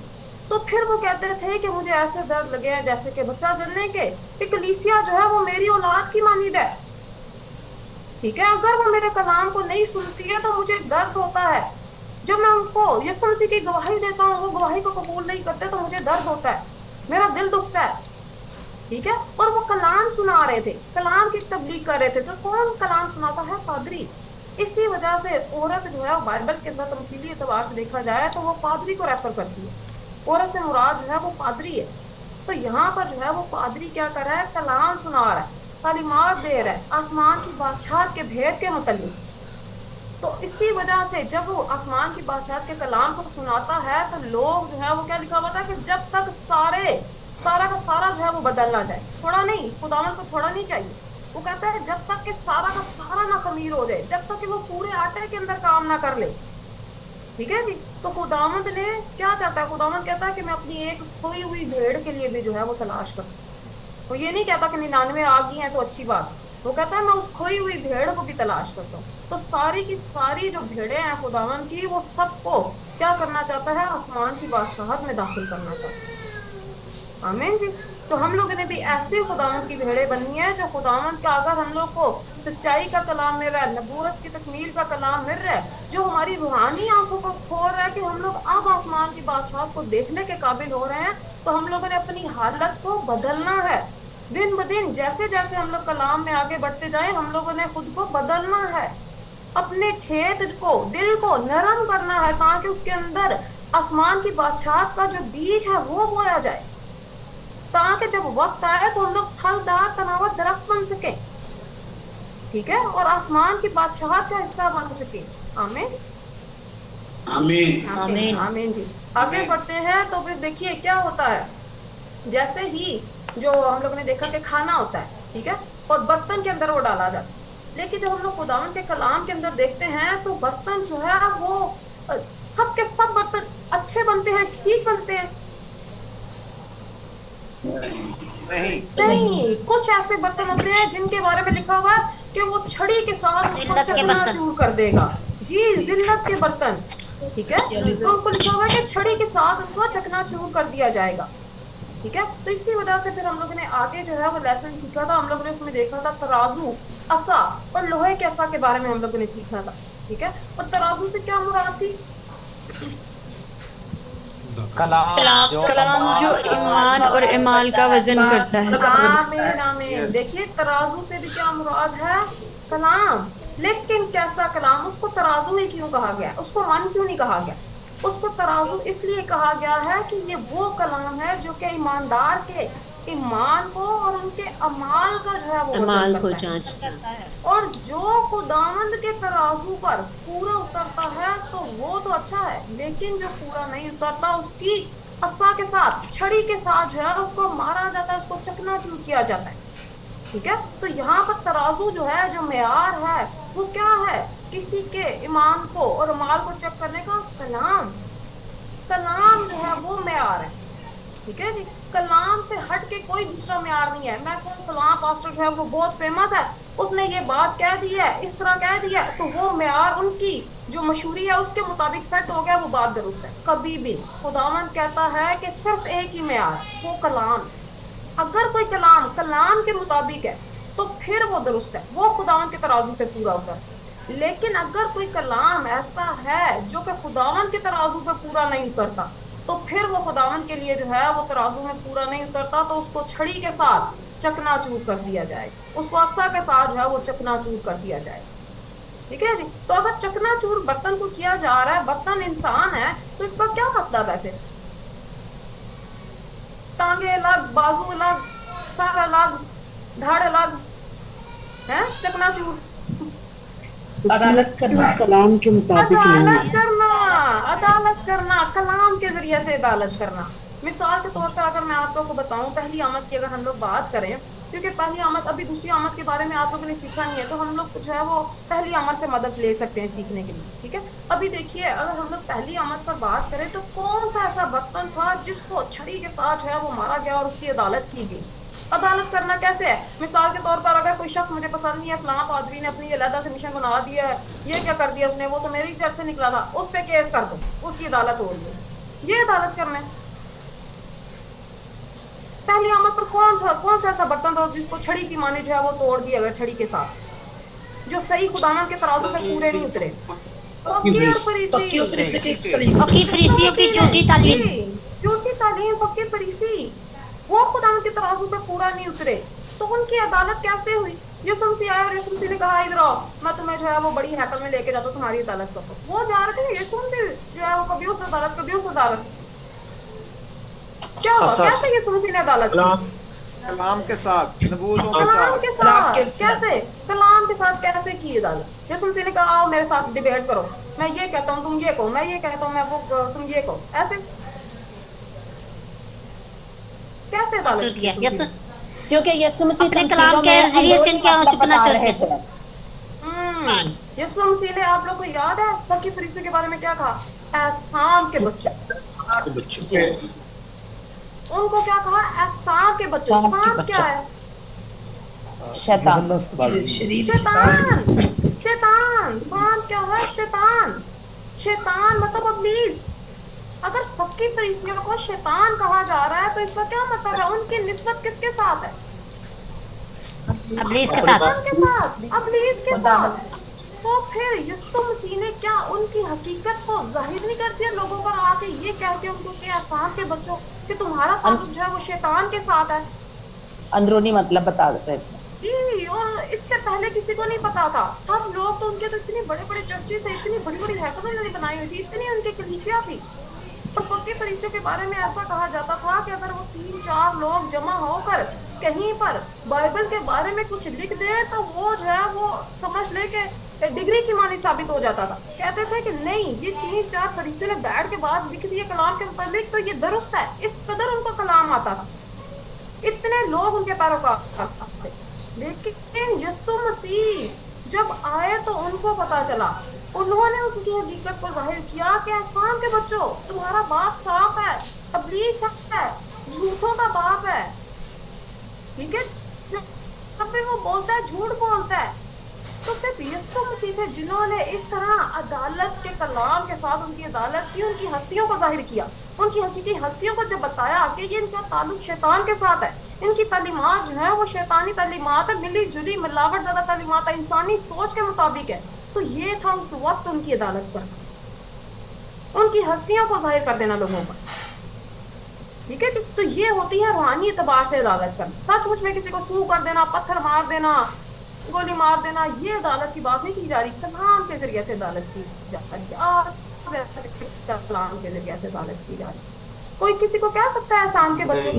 तो फिर वो कहते थे कि मुझे ऐसे दर्द लगे हैं जैसे कि बच्चा जन्ने के, कि कलीसिया जो है वो मेरी औलाद की मानीद है। ठीक है, अगर वो मेरे कलाम को नहीं सुनती है तो मुझे दर्द होता है। जब मैं उनको यीशु मसीह की गवाही देता हूँ, वो गवाही को कबूल नहीं करते तो मुझे दर्द होता है, मेरा दिल दुखता है। ठीक है, और वो कलाम सुना रहे थे, कलाम की तबलीग कर रहे थे। तो कौन कलाम सुनाता है? पादरी। इसी वजह से औरत जो है बाइबल के अंदर तमसीली एतबार से देखा जाए तो वो पादरी को रेफर करती है। औरत से मुराद जो है वो पादरी है। तो यहाँ पर जो है वो पादरी क्या कर रहा है? कलाम सुना रहा है, तालीमात दे रहा है आसमान की बादशाह के भेद के मुतल्लिक। तो इसी वजह से जब वो आसमान की बादशाह के कलाम को सुनाता है तो लोग जो है वो क्या लिखा हुआ था कि जब तक सारा का सारा जो है वो बदल ना जाए, थोड़ा नहीं, खुदावंद को थोड़ा नहीं चाहिए। वो कहता है जब तक कि सारा का सारा ना खमीर हो जाए, जब तक कि वो पूरे आटे के अंदर काम ना कर ले। ठीक है जी। तो खुदावंद ने क्या चाहता है? खुदावंद कहता है कि मैं अपनी एक खोई हुई भेड़ के लिए भी जो है वो तलाश करूँ। वो ये नहीं कहता कि 99 आ गई हैं तो अच्छी बात, वो कहता है मैं उस खोई हुई भेड़ को भी तलाश करता हूँ। तो सारी की सारी जो भेड़ें हैं खुदावंद की, वो सबको क्या करना चाहता है? आसमान की बादशाहत में दाखिल करना चाहता है। आमीन जी। तो हम लोगों ने भी ऐसे खुदावंद की भेड़ें बननी है जो खुदावंद का, अगर हम लोग को सच्चाई का कलाम मिल रहा है, नबूवत की तकमील का कलाम मिल रहा है, जो हमारी रूहानी आंखों को खोल रहा है कि हम लोग अब आसमान की बादशाह को देखने के काबिल हो रहे हैं, तो हम लोगों ने अपनी हालत को बदलना है। दिन ब दिन जैसे जैसे हम लोग कलाम में आगे बढ़ते जाए, हम लोगों ने खुद को बदलना है, अपने खेत को, दिल को नरम करना है, ताकि उसके अंदर आसमान की बादशाह का जो बीज है वो बोया जाए, ताकि जब वक्त आए तो हम लोग फलदार तनावर दरख्त बन सके। ठीक है, और आसमान की बादशाहत का हिस्सा बन सके। आमीन आमीन आमीन आमीन जी। आगे बढ़ते हैं तो फिर देखिए क्या होता है। जैसे ही जो हम लोगों ने देखा कि खाना होता है, ठीक है, और बर्तन के अंदर वो डाला जाता है, लेकिन जब हम लोग खुदावंद के कलाम के अंदर देखते हैं तो बर्तन जो है वो सब के सब बर्तन अच्छे बनते हैं, ठीक बनते हैं? नहीं, कुछ ऐसे बर्तन होते हैं जिनके बारे में लिखा हुआ है कि वो छड़ी के साथ उसको चकनाचूर कर देगा। जी, जिल्लत के बर्तन। ठीक है, तो उनको लिखा हुआ है कि छड़ी के साथ उनको चकनाचूर कर दिया जाएगा। ठीक है, तो इसी वजह से फिर हम लोगों ने आगे जो है वो लेसन सीखा था। हम लोगों ने उसमें देखा था तराजू, असा और लोहे के असा के बारे में हम लोगों ने सीखा था। ठीक है, और तराजू से क्या मुराद थी? कलाम जो ईमान और इमाल का वजन करता है। आमीन आमीन। देखिए, तराजू से भी क्या मुराद है? कलाम। लेकिन कैसा कलाम? उसको तराजू ही क्यों कहा गया? उसको मन क्यों नहीं कहा गया? उसको तराजू इसलिए कहा गया है कि ये वो कलाम है जो कि ईमानदार के ईमान को और उनके अमाल का जो है वो अमाल को जांचता है। और जो खुदावंद के तराजू पर पूरा उतरता है तो वो तो अच्छा है, लेकिन जो पूरा नहीं उतरता उसकी असा के साथ, छड़ी के साथ जो है उसको मारा जाता है, उसको चकनाचूर किया जाता है। ठीक है, तो यहाँ पर तराजू जो है, जो मेयार है, वो क्या है? किसी के ईमान को और अमाल को चेक करने का कलाम। कलाम जो है वो मेयार है। ठीक है जी, कलाम से हट के कोई दूसरा मेयार नहीं है। मैं कौन फलां पास्टर जो है वो बहुत फेमस है, उसने ये बात कह दी है, इस तरह कह दिया, तो वो मेयार उनकी जो मशहूरी है उसके मुताबिक सेट हो गया, वो बात दुरुस्त है? कभी भी। खुदावंद कहता है कि सिर्फ एक ही मेयार, वो कलाम। अगर कोई कलाम कलाम के मुताबिक है तो फिर वो दुरुस्त है, वो खुदावंद के तराजू पे पूरा होता है। लेकिन अगर कोई कलाम ऐसा है जो कि खुदावंद के तराजू पे पूरा नहीं उतरता, तो फिर वो खुदावंद के लिए जो है वो तराजू में पूरा नहीं उतरता, तो उसको छड़ी के साथ चकनाचूर कर दिया जाए, उसको अक्सा के साथ जो है वो चकनाचूर कर दिया जाए। ठीक है जी। तो अगर चकनाचूर बर्तन को किया जा रहा है, बर्तन इंसान है, तो इसका क्या मतलब है? फिर टांगे अलग, बाजू अलग, सर अलग, धड़ अलग है, चकनाचूर। अदालत करना कलाम के मुताबिक अदालत करना, कलाम के जरिए से अदालत करना। मिसाल के तौर पर अगर मैं आप लोगों को बताऊं, पहली आमद की अगर हम लोग बात करें, क्योंकि पहली आमद, अभी दूसरी आमद के बारे में आप लोगों ने सीखा नहीं है, तो हम लोग जो है वो पहली आमद से मदद ले सकते हैं सीखने के लिए। ठीक है, अभी देखिए, अगर हम लोग पहली आमद पर बात करें तो कौन सा ऐसा बर्तन था जिसको छड़ी के साथ जो है वो मारा गया और उसकी अदालत की गई? अदालत करना कैसे है? मिसाल के तौर पर अगर कोई शख्स मुझे पसंद नहीं है, फलां पादरी ने अपनी अलहदा से मिशन बना दिया है, ये क्या कर दिया उसने, वो तो मेरी चर्च से निकला था, उस पर केस कर दो, उसकी अदालत हो गई। ये अदालत करना है? पहली आमद पर कौन सा ऐसा बर्तन था जिसको छड़ी की माने जो है वो तोड़ दिया गया छड़ी के साथ, जो सही खुदावन के तराजू पे पूरे नहीं उतरे। फकीर और फरीसी की झूठी तालीम, झूठी तालीम, फकीर फरीसी वो खुदावन के तराजू पे पूरा नहीं उतरे, तो उनकी अदालत कैसे हुई? यीशु मसीह आए और यीशु मसीह ने कहा इधर आओ, मैं तुम्हें जो है वो बड़ी हैकल में लेके जाता हूँ, तुम्हारी अदालत करो। वो जा रहे थे यीशु मसीह जो है वो कभी उस अदालत कभी उस अदालत, क्या हुआ? कैसे यीशु मसीह ने अदालत की? कलाम के साथ, नबूवतों के साथ कैसे? कलाम के साथ कैसे की अदालत? यीशु मसीह ने कहा आओ मेरे साथ डिबेट करो, मैं ये कहता हूँ तुम ये कहो, मैं ये कहता हूँ मैं वो तुम ये कहो, ऐसे कैसे अदालत? क्योंकि यीशु मसीह अपने कलाम के जरिए से इनके यहाँ चुपना चाहते थे। यीशु मसीह ने, आप लोग को याद है फकीर फरीसी के बारे में क्या कहा? एसाम के बच्चे, उनको क्या कहा? एसाम के बच्चों। सांप क्या है? शैतान। शैतान। सांप क्या है? शैतान मतलब इब्लीस। अगर फकीर फरीसियों को शैतान कहा जा रहा है तो इसका क्या मतलब है? उनकी निस्बत किसके साथ है? इब्लीस के साथ। इब्लीस के साथ। तो फिर यीशु मसीह ने क्या उनकी हकीकत को जाहिर नहीं कर दिया लोगों पर आके ये कह के उनको कि एहसान के बच्चों कि तुम्हारा ताल्लुक जो है वो शैतान के साथ है? अंदरूनी मतलब बता देते थे। और इससे पहले किसी को नहीं पता था। सब लोग तो उनके तो इतने बड़े बड़े चर्चेस थे, इतनी बड़ी बड़ी हैकलें उन्होंने बनाई हुई थी, इतनी उनकी कलीसिया थी। और फकीर फरीसियों के बारे में ऐसा कहा जाता था कि अगर वो 3-4 लोग जमा होकर कहीं पर बाइबल के बारे में कुछ लिख दे तो वो जो है वो समझ ले के डिग्री की मानी साबित हो जाता था। कहते थे कि नहीं, ये 3-4 फरीसियों ने बैठ के बाद लिख दिया कलाम के मुताबिक तो ये दुरुस्त है। इस कदर उनको कलाम आता था, इतने लोग उनके पैरोकार थे। लेकिन यीशु मसीह जब आए तो उनको पता चला, उन्होंने उसकी हकीकत को जाहिर किया कि एहसान के बच्चों तुम्हारा बाप सांप है, इब्लीस है, झूठों का बाप है। ठीक है, जब भी वो बोलता है झूठ बोलता है। तो सिर्फ यीशु मसीह थे जिन्होंने इस तरह अदालत के कलाम के साथ उनकी अदालत की, उनकी हस्तियों को जाहिर किया, उनकी हकीकी हस्तियों को जब बताया कि ये इनका ताल्लुक शैतान के साथ है, इनकी तालीमात जो है वो शैतानी तालीमात है, मिली जुली मिलावट ज़्यादा तालीमात है, इंसानी सोच के मुताबिक है। तो ये था उस वक्त उनकी अदालत करना, उनकी हस्तियों को जाहिर कर देना लोगों पर। ठीक है जी, तो ये होती है रूहानी एतबार से अदालत करना। सचमुच में किसी को सूं कर देना, पत्थर मार देना, गोली मार देना, ये अदालत की बात नहीं की जा रही, कलाम के जरिए से अदालत की जा रही है। कलाम के जरिए से अदालत की जा रही है। कोई किसी को कह सकता है एहसान के बच्चों?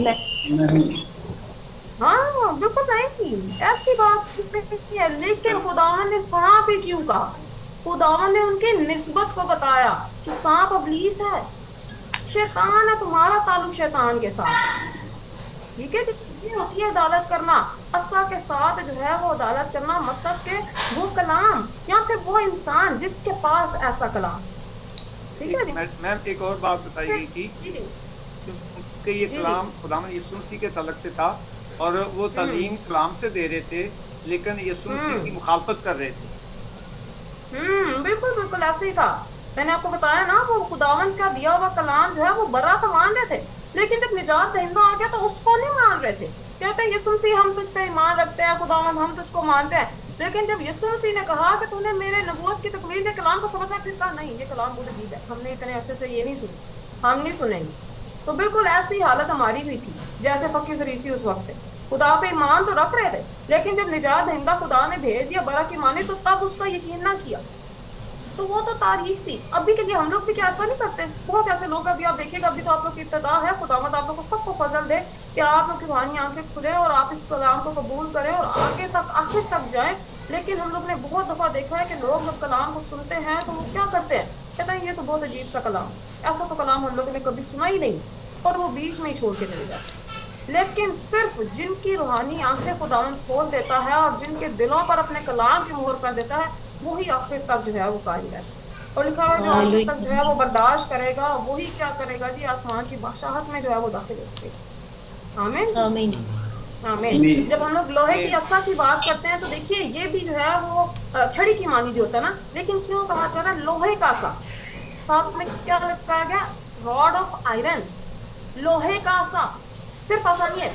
हाँ बिल्कुल नहीं, ऐसी बात नहीं है। लेकिन खुदावन ने सांप ही क्यों कहा? खुदावन ने उनकी निस्बत को बताया कि सांप इब्लीस है, शैतान है, तुम्हारा ताल्लुक शैतान के साथ। ठीक है जी, ये होती है अदालत करना। असा के साथ जो है वो अदालत करना, मतलब के वो कलाम या फिर वो इंसान जिसके पास ऐसा कलाम। ठीक है मैम, एक और बात बताई गई थी कि ये कलाम खुदावंद यीशु मसीह के तलक से था और वो तालीम कलाम से दे रहे थे, लेकिन यीशु मसीह की मुखालफत कर रहे थे। बिल्कुल बिल्कुल ऐसे ही था। मैंने आपको बताया ना, वो खुदावंद का दिया हुआ कलाम जो है वो बरा तो मान रहे थे, लेकिन जब निजात दहिंदा आ गया तो उसको नहीं मान रहे थे। कहते हैं यीशु मसीह हम तुझ पे ईमान रखते हैं, खुदावंद हम तुझको मानते हैं। लेकिन जब यीशु मसीह ने कहा कि तूने मेरे नबूवत की तकवील के कलाम को समझा, फिर कहा नहीं, ये कलाम बहुत अजीब है, हमने इतने अरसे से ये नहीं सुनी, हम नहीं सुनेंगे। तो बिल्कुल ऐसी हालत हमारी भी थी जैसे फकीर फरीसी उस वक्त थे। खुदा पे ईमान तो रख रहे थे, लेकिन जब निजात दहिंदा खुदा ने भेज दिया बरा की माने तो तब उसका यकीन ना किया। तो वो तो तारीख थी। अभी के लिए हम लोग भी क्या ऐसा नहीं करते? बहुत से ऐसे लोग अभी आप देखिएगा, अभी तो आप लोग की इब्तिदा है, खुदावंद आप लोग को सबको फजल दे कि आप लोग की रूहानी आंखें खुले और आप इस कलाम को कबूल करें और आगे तक आखिर तक जाएं। लेकिन हम लोग ने बहुत दफ़ा देखा है कि लोग जब कलाम को सुनते हैं तो वो क्या करते हैं, कहते हैं ये तो बहुत अजीब सा कलाम, ऐसा तो कलाम हम लोगों ने कभी सुना ही नहीं, और वो बीच में ही छोड़ के चले जाते। लेकिन सिर्फ जिनकी रूहानी आंखें खुदावंद खोल देता है और जिनके दिलों पर अपने कलाम की मोहर कर देता है, वही आखिर तक जो है वो कायम रहता। और लिखा है जो आखिर तक जो है वो बर्दाश्त करेगा, वही क्या करेगा जी, आसमान की बादशाहत में जो है वो दाखिल हो सकेगा। आमीन आमीन। जब हम लोग लोहे की असा की बात करते हैं तो देखिए ये भी जो है वो छड़ी की मानी होता है ना, लेकिन क्यों कहा जा रहा है लोहे का असा? साथ में क्या लिखा गया? रॉड ऑफ आयरन, लोहे का असा। सिर्फ आसानी है,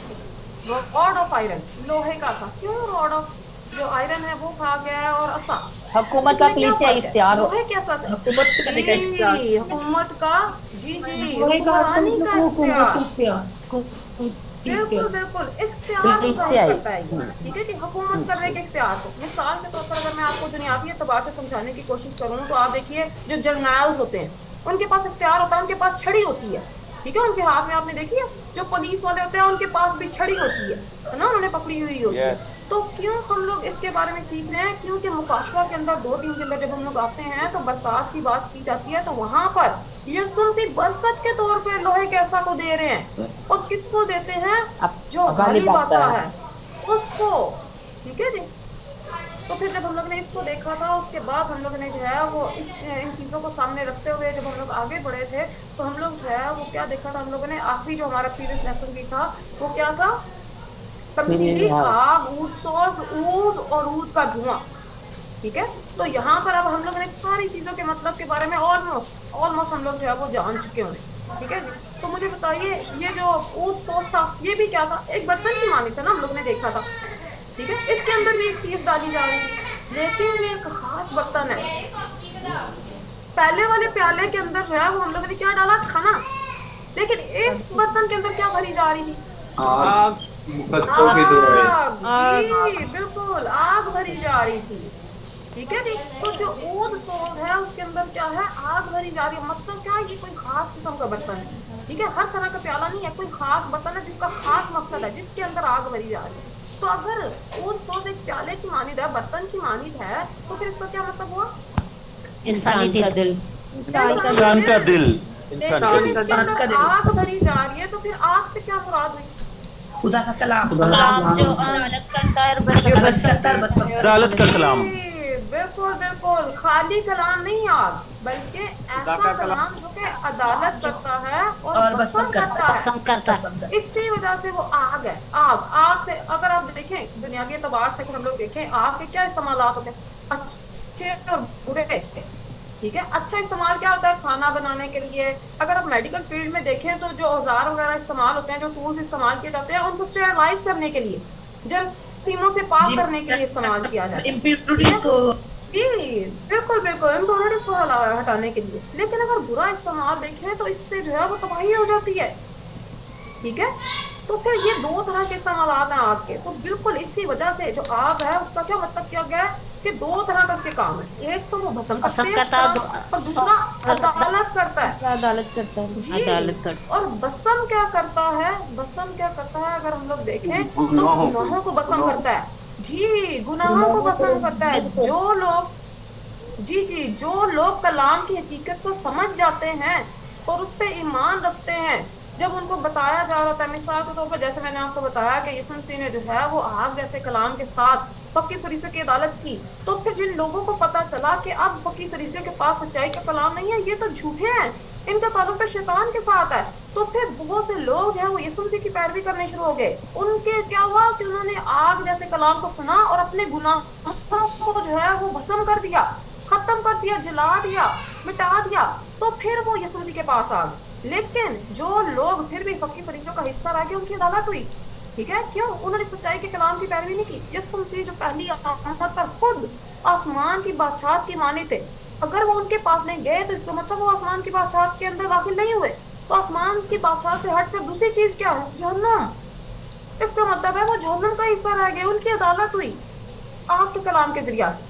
रॉड ऑफ आयरन, लोहे का आसा। क्यों रॉड ऑफ जो आयरन है वो खा गया है और असा, हुकूमत का पुलिस से इख्तियार हो, लोहे कैसा से हुकूमत से करने का इख्तियार, हुकूमत का, जी जी लोहे का अर्थ हुक्मरानी का हुकूमत इख्तियार, बिल्कुल बिल्कुल इख्तियार पुलिस से जाहिर आई। करता है ये, ठीक है जी, हुकूमत करने के इख्तियार को। मिसाल के तौर पर अगर मैं आपको दुनियावी एतबार से समझाने की कोशिश करूँ तो आप देखिए जो जर्नल्स होते हैं उनके पास इख्तियार होता है, उनके पास छड़ी होती है, ठीक है, उनके हाथ में आपने देखी है। जो पुलिस वाले होते हैं उनके पास भी छड़ी होती है ना, उन्होंने पकड़ी हुई होती है। तो क्यों हम लोग इसके बारे में सीख रहे हैं? क्योंकि मुकाशवा के अंदर 2-3 के अंदर जब हम लोग आते हैं तो बरसात की बात की जाती है, तो वहां पर यीशु मसीह बरकत के तौर पे लोहे कैसा को दे रहे हैं, और किसको देते हैं? जो गरीब आता है उसको, ठीक है जी। तो फिर जब हम लोग ने इसको देखा था, उसके बाद हम लोग ने जो है वो इन चीज़ों को सामने रखते हुए जब हम लोग आगे बढ़े थे तो हम लोग जो है वो क्या देखा था, हम लोगों ने आखिरी जो हमारा प्रीवियस लेसन भी था वो क्या था? तमसीली आग, ऊद सौस, ऊद और ऊद का धुआं, ठीक है। तो यहाँ पर अब हम लोग ने सारी चीज़ों के मतलब के बारे में ऑलमोस्ट हम लोग जो है वो जान चुके होंगे, ठीक है। तो मुझे बताइए ये जो ऊद सौस था ये भी क्या था? एक बर्तन की मानी था ना, हम लोग ने देखा था, ठीक है। इसके अंदर भी एक चीज डाली जा रही थी, लेकिन ये एक खास बर्तन है। पहले वाले प्याले के अंदर जो है वो हम लोगों ने क्या डाला? खाना। लेकिन इस बर्तन के अंदर क्या भरी जा रही थी? आग। जी बिल्कुल, आग भरी जा रही थी, ठीक है जी। तो जो ऊद सोज है उसके अंदर क्या है? आग भरी जा रही है। मतलब क्या, ये कोई खास किस्म का बर्तन है, ठीक है। हर तरह का प्याला नहीं है, कोई खास बर्तन है जिसका खास मकसद है, जिसके अंदर आग भरी जा रही है। तो अगर ऊद सोज एक प्याले की मानिद है, बर्तन की मानिद है, तो फिर इसका क्या मतलब हुआ? इंसान का दिल, इंसान का दिल, लेकिन इसके अंदर आग भरी जा रही है, तो फिर आग से क्या मुराद हुई? खुदा का कलाम, जो अदालत करता है और बसम अदालत का कलाम। बिल्कुल बिल्कुल, खाली कलाम नहीं आग, बल्कि ऐसा कलाम जो कि अदालत करता है और बसम करता है। इसी वजह से वो आग है। आग से अगर आप देखें दुनियावी एतबार से, अगर हम लोग देखें आग के क्या इस्तेमाल होते हैं, अच्छे और बुरे, ठीक है। अच्छा इस्तेमाल क्या होता है? खाना बनाने के लिए। अगर आप मेडिकल फील्ड में देखें तो जो औजार वगैरह इस्तेमाल होते हैं, जो टूल्स इस्तेमाल किए जाते हैं, उनको स्टेरलाइज करने के लिए, जरासीमों से पाक करने के लिए इस्तेमाल किया जाता है, इम्प्यूरिटीज को, बिल्कुल बिल्कुल, इम्प्यूरिटीज को हटाने के लिए। लेकिन अगर बुरा इस्तेमाल देखें तो इससे जो है वो तबाही हो जाती है, ठीक है। तो फिर ये दो तरह के इस्तेमाल हैं आग के। तो बिल्कुल इसी वजह से जो आग है उसका क्या मतलब किया गया है कि दो तरह का उसके काम है। एक तो वो भस्म करता है और दूसरा अदालत करता है, जी। और बसम क्या करता है? बसम क्या करता है अगर हम लोग देखें तो गुनाहों को बसम करता है, जी, गुनाहों को बसम करता है। जो लोग, जी, जो लोग कलाम की हकीकत को समझ जाते हैं और उस पर ईमान रखते हैं, जब उनको बताया जा रहा था, मिसाल के तौर पर जैसे मैंने आपको बताया कि यीशु मसीह ने जो है वो आग जैसे कलाम के साथ फकी फरीसियों की अदालत की, तो फिर जिन लोगों को पता चला कि अब फकी फरीसियों के पास सच्चाई का कलाम नहीं है, ये तो झूठे हैं, इनका ताल्लुक तो शैतान के साथ है, तो फिर बहुत से लोग जो है वो यीशु मसीह की पैरवी करने शुरू हो गए। उनके क्या हुआ कि उन्होंने आग जैसे कलाम को सुना और अपने गुनाहों को जो है वो भस्म कर दिया, खत्म कर दिया, जला दिया, मिटा दिया। तो फिर वो यीशु मसीह के पास आ गए। लेकिन जो लोग फिर भी फकी फरीसियों का हिस्सा रह गए, उनकी अदालत हुई, ठीक है। क्यों? उन्होंने सच्चाई के कलाम की पैरवी नहीं की। यीशु मसीह जो पहली आमद पर खुद आसमान की बादशाहत की मानी थे, अगर वो उनके पास नहीं गए तो इसका मतलब वो आसमान की बादशाहत के अंदर दाखिल नहीं हुए। तो आसमान की बादशाहत से हटकर दूसरी चीज क्या है? जहन्नम। इसका मतलब है वो जहन्नम का हिस्सा रह गए, उनकी अदालत हुई आग के कलाम के जरिया से,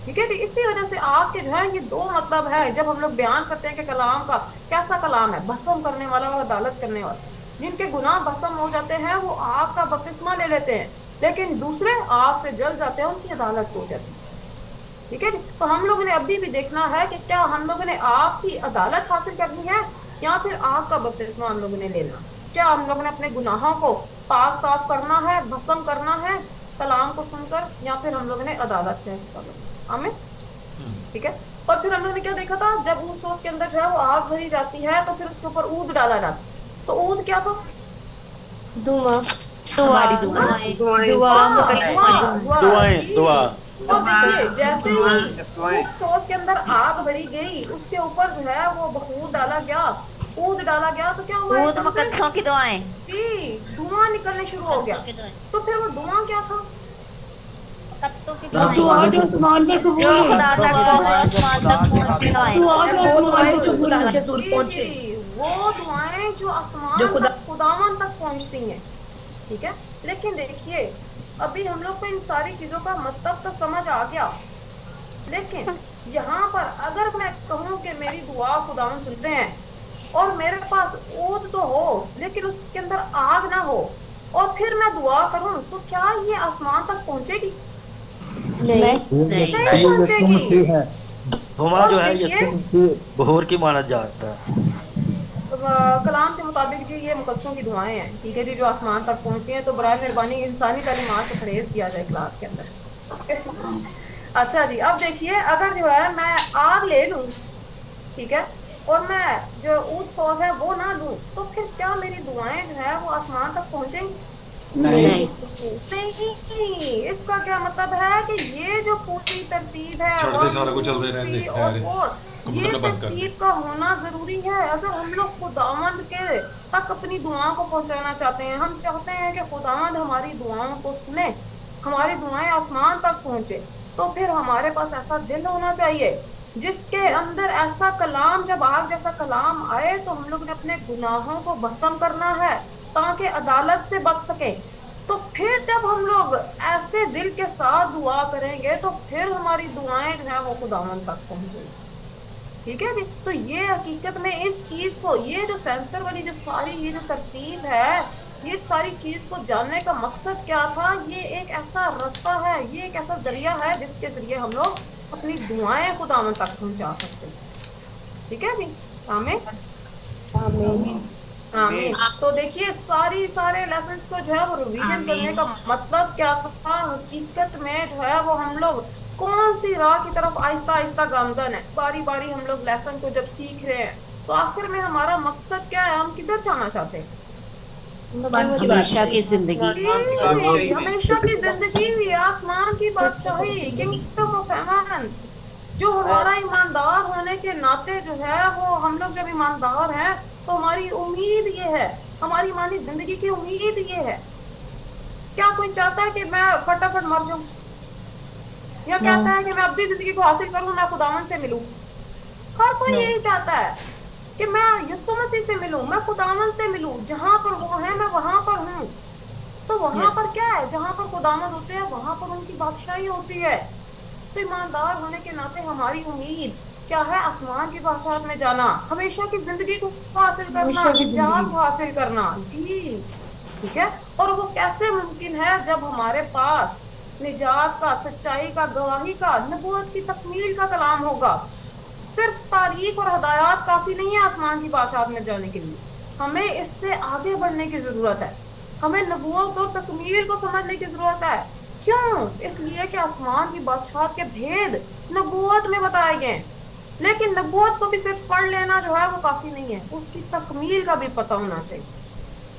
ठीक है जी। इसी वजह से आग के जो है ये दो मतलब है जब हम लोग बयान करते हैं कि कलाम का कैसा कलाम है, भस्म करने वाला और अदालत करने वाला। जिनके गुनाह भस्म हो जाते हैं वो आग का बपतिस्मा ले लेते हैं, लेकिन दूसरे आग से जल जाते हैं, उनकी अदालत हो जाती है, ठीक है जी। तो हम लोगों ने अभी भी देखना है कि क्या हम लोगों ने आग की अदालत हासिल करनी है या फिर आग का बपतिस्मा हम लोगों ने लेना। क्या हम लोगों ने अपने गुनाहों को पाक साफ करना है, भस्म करना है कलाम को सुनकर, या फिर हम लोगों ने अदालत का हिस्सा लेना। आमीन, ठीक है। और फिर हम लोगों ने क्या देखा था, जब ऊद सोस के अंदर जो है वो आग भरी जाती है तो फिर उसके ऊपर ऊद डाला जाता है। तो ऊद क्या था? दुआ, तो देखिए जैसे ही सॉस के अंदर आग भरी गई उसके ऊपर जो है वो बखूर डाला गया, ऊद डाला गया तो क्या हुआ, ऊद मुकद्दसों की दुआएं, जी धुआं निकलने शुरू हो गया। तो फिर वो धुआं क्या था, तो आज आसमान में कबूल जो हुई। खुदा तक तो आज आसमान में जो खुदा के सुर जी, पहुंचे, जी, वो दुआएं जो आसमान जो खुदा- तक खुदावन तक पहुंचती हैं, ठीक है। लेकिन देखिए अभी हम लोग को इन सारी चीजों का मतलब तो समझ आ गया, लेकिन यहाँ पर अगर मैं कहूँ कि मेरी दुआ खुदावन सुनते हैं और मेरे पास ऊद तो हो लेकिन उसके अंदर आग ना हो और फिर मैं दुआ करूँ, तो क्या ये आसमान तक पहुंचेगी? नहीं पहुंचेगी। धुआं जो है देखिए, ये बहूर की माना जाता है। कलाम के मुताबिक जी ये मुकद्दसों की दुआएं हैं, ठीक है जी, जो आसमान तक पहुंचती हैं। तो बराए मेहरबानी इंसानी तालीमात से परहेज किया जाए क्लास के अंदर। अच्छा जी, अब देखिए अगर जो है मैं आग ले लूं, ठीक है, और मैं जो ऊद सॉस है वो ना लूं, तो फिर क्या मेरी दुआएं जो है वो आसमान तक पहुंचेंगी? नहीं। इसका क्या मतलब है कि ये जो पूरी तरतीब है ये तरतीब का होना जरूरी है। अगर हम लोग खुदावंद के तक अपनी दुआओं को पहुंचाना चाहते हैं, हम चाहते हैं कि खुदावंद हमारी दुआओं को सुने, हमारी दुआएं आसमान तक पहुंचे, तो फिर हमारे पास ऐसा दिल होना चाहिए जिसके अंदर ऐसा कलाम, जब आग जैसा कलाम आए तो हम लोग ने अपने गुनाहों को भस्म करना है ताकि अदालत से बच सके। तो फिर जब हम लोग ऐसे दिल के साथ दुआ करेंगे तो फिर हमारी दुआएं जो है वो खुदावंद तक पहुंचेंगी, ठीक है जी। तो ये हकीकत में इस चीज को, ये जो सेंसर वाली जो सारी ये जो तरतीब है, ये सारी चीज को जानने का मकसद क्या था, ये एक ऐसा रास्ता है, ये एक ऐसा जरिया है जिसके जरिए हम लोग अपनी दुआएं खुदावंद तक पहुंचा सकते हैं, ठीक है जी। आमीन आमीन। तो देखिए सारे लेसन्स को जो है वो रिवीजन करने का मतलब क्या था, हकीकत में जो है वो हम लोग कौन सी राह की तरफ आहिस्ता आहिस्ता गामजन है। बारी बारी हम लोग लेसन को जब सीख रहे हैं तो आखिर में हमारा मकसद क्या है, हम किधर जाना चाहते हैं? हमेशा की जिंदगी, हमेशा की जिंदगी, आसमान की बादशाही, किंगडम ऑफ हेवन। जो हमारा ईमानदार होने के नाते जो है वो हम लोग जब ईमानदार हैं तो हमारी उम्मीद ये है, हमारी ईमानी जिंदगी की उम्मीद ये है। क्या कोई चाहता है कि मैं फटाफट मर जाऊं, या कहता है कि मैं अपनी जिंदगी को हासिल करूं, मैं खुदावन से मिलूं? हर कोई यही चाहता है कि मैं यीशु मसीह से मिलूं, मैं खुदावन से मिलूं, जहां पर वो है मैं वहां पर हूं। तो वहां पर क्या है, जहां पर खुदावन होते हैं वहां पर उनकी बादशाही होती है। तो ईमानदार होने के नाते हमारी उम्मीद क्या है, आसमान की बादशाहत में जाना, हमेशा की जिंदगी को हासिल करना, निजात को हासिल करना, जी ठीक है। और वो कैसे मुमकिन है जब हमारे पास निजात का, सच्चाई का, गवाही का, नबूवत की तकमील का कलाम होगा। सिर्फ तारीख और हदायत काफी नहीं है आसमान की बादशाहत में जाने के लिए, हमें इससे आगे बढ़ने की जरूरत है। हमें नबूवत और तकमील को समझने की जरूरत है। क्यों? इसलिए कि आसमान की बादशाहत के भेद नबूवत में बताए गए। लेकिन नबूवत को भी सिर्फ पढ़ लेना जो है वो काफी नहीं है, उसकी तकमील का भी पता होना चाहिए।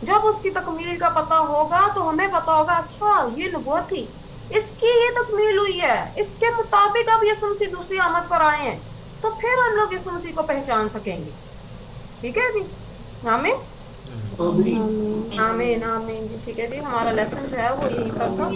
जब उसकी तकमील का पता होगा तो हमें पता होगा, अच्छा ये नबूवत थी, इसकी ये तकमील हुई है, इसके मुताबिक अब यीशु मसीह दूसरी आमद पर आए हैं, तो फिर हम लोग यीशु मसीह को पहचान सकेंगे, ठीक है जी। आमीन आमीन आमीन, ठीक है जी। हमारा लेसन जो है वो यहीं तक था।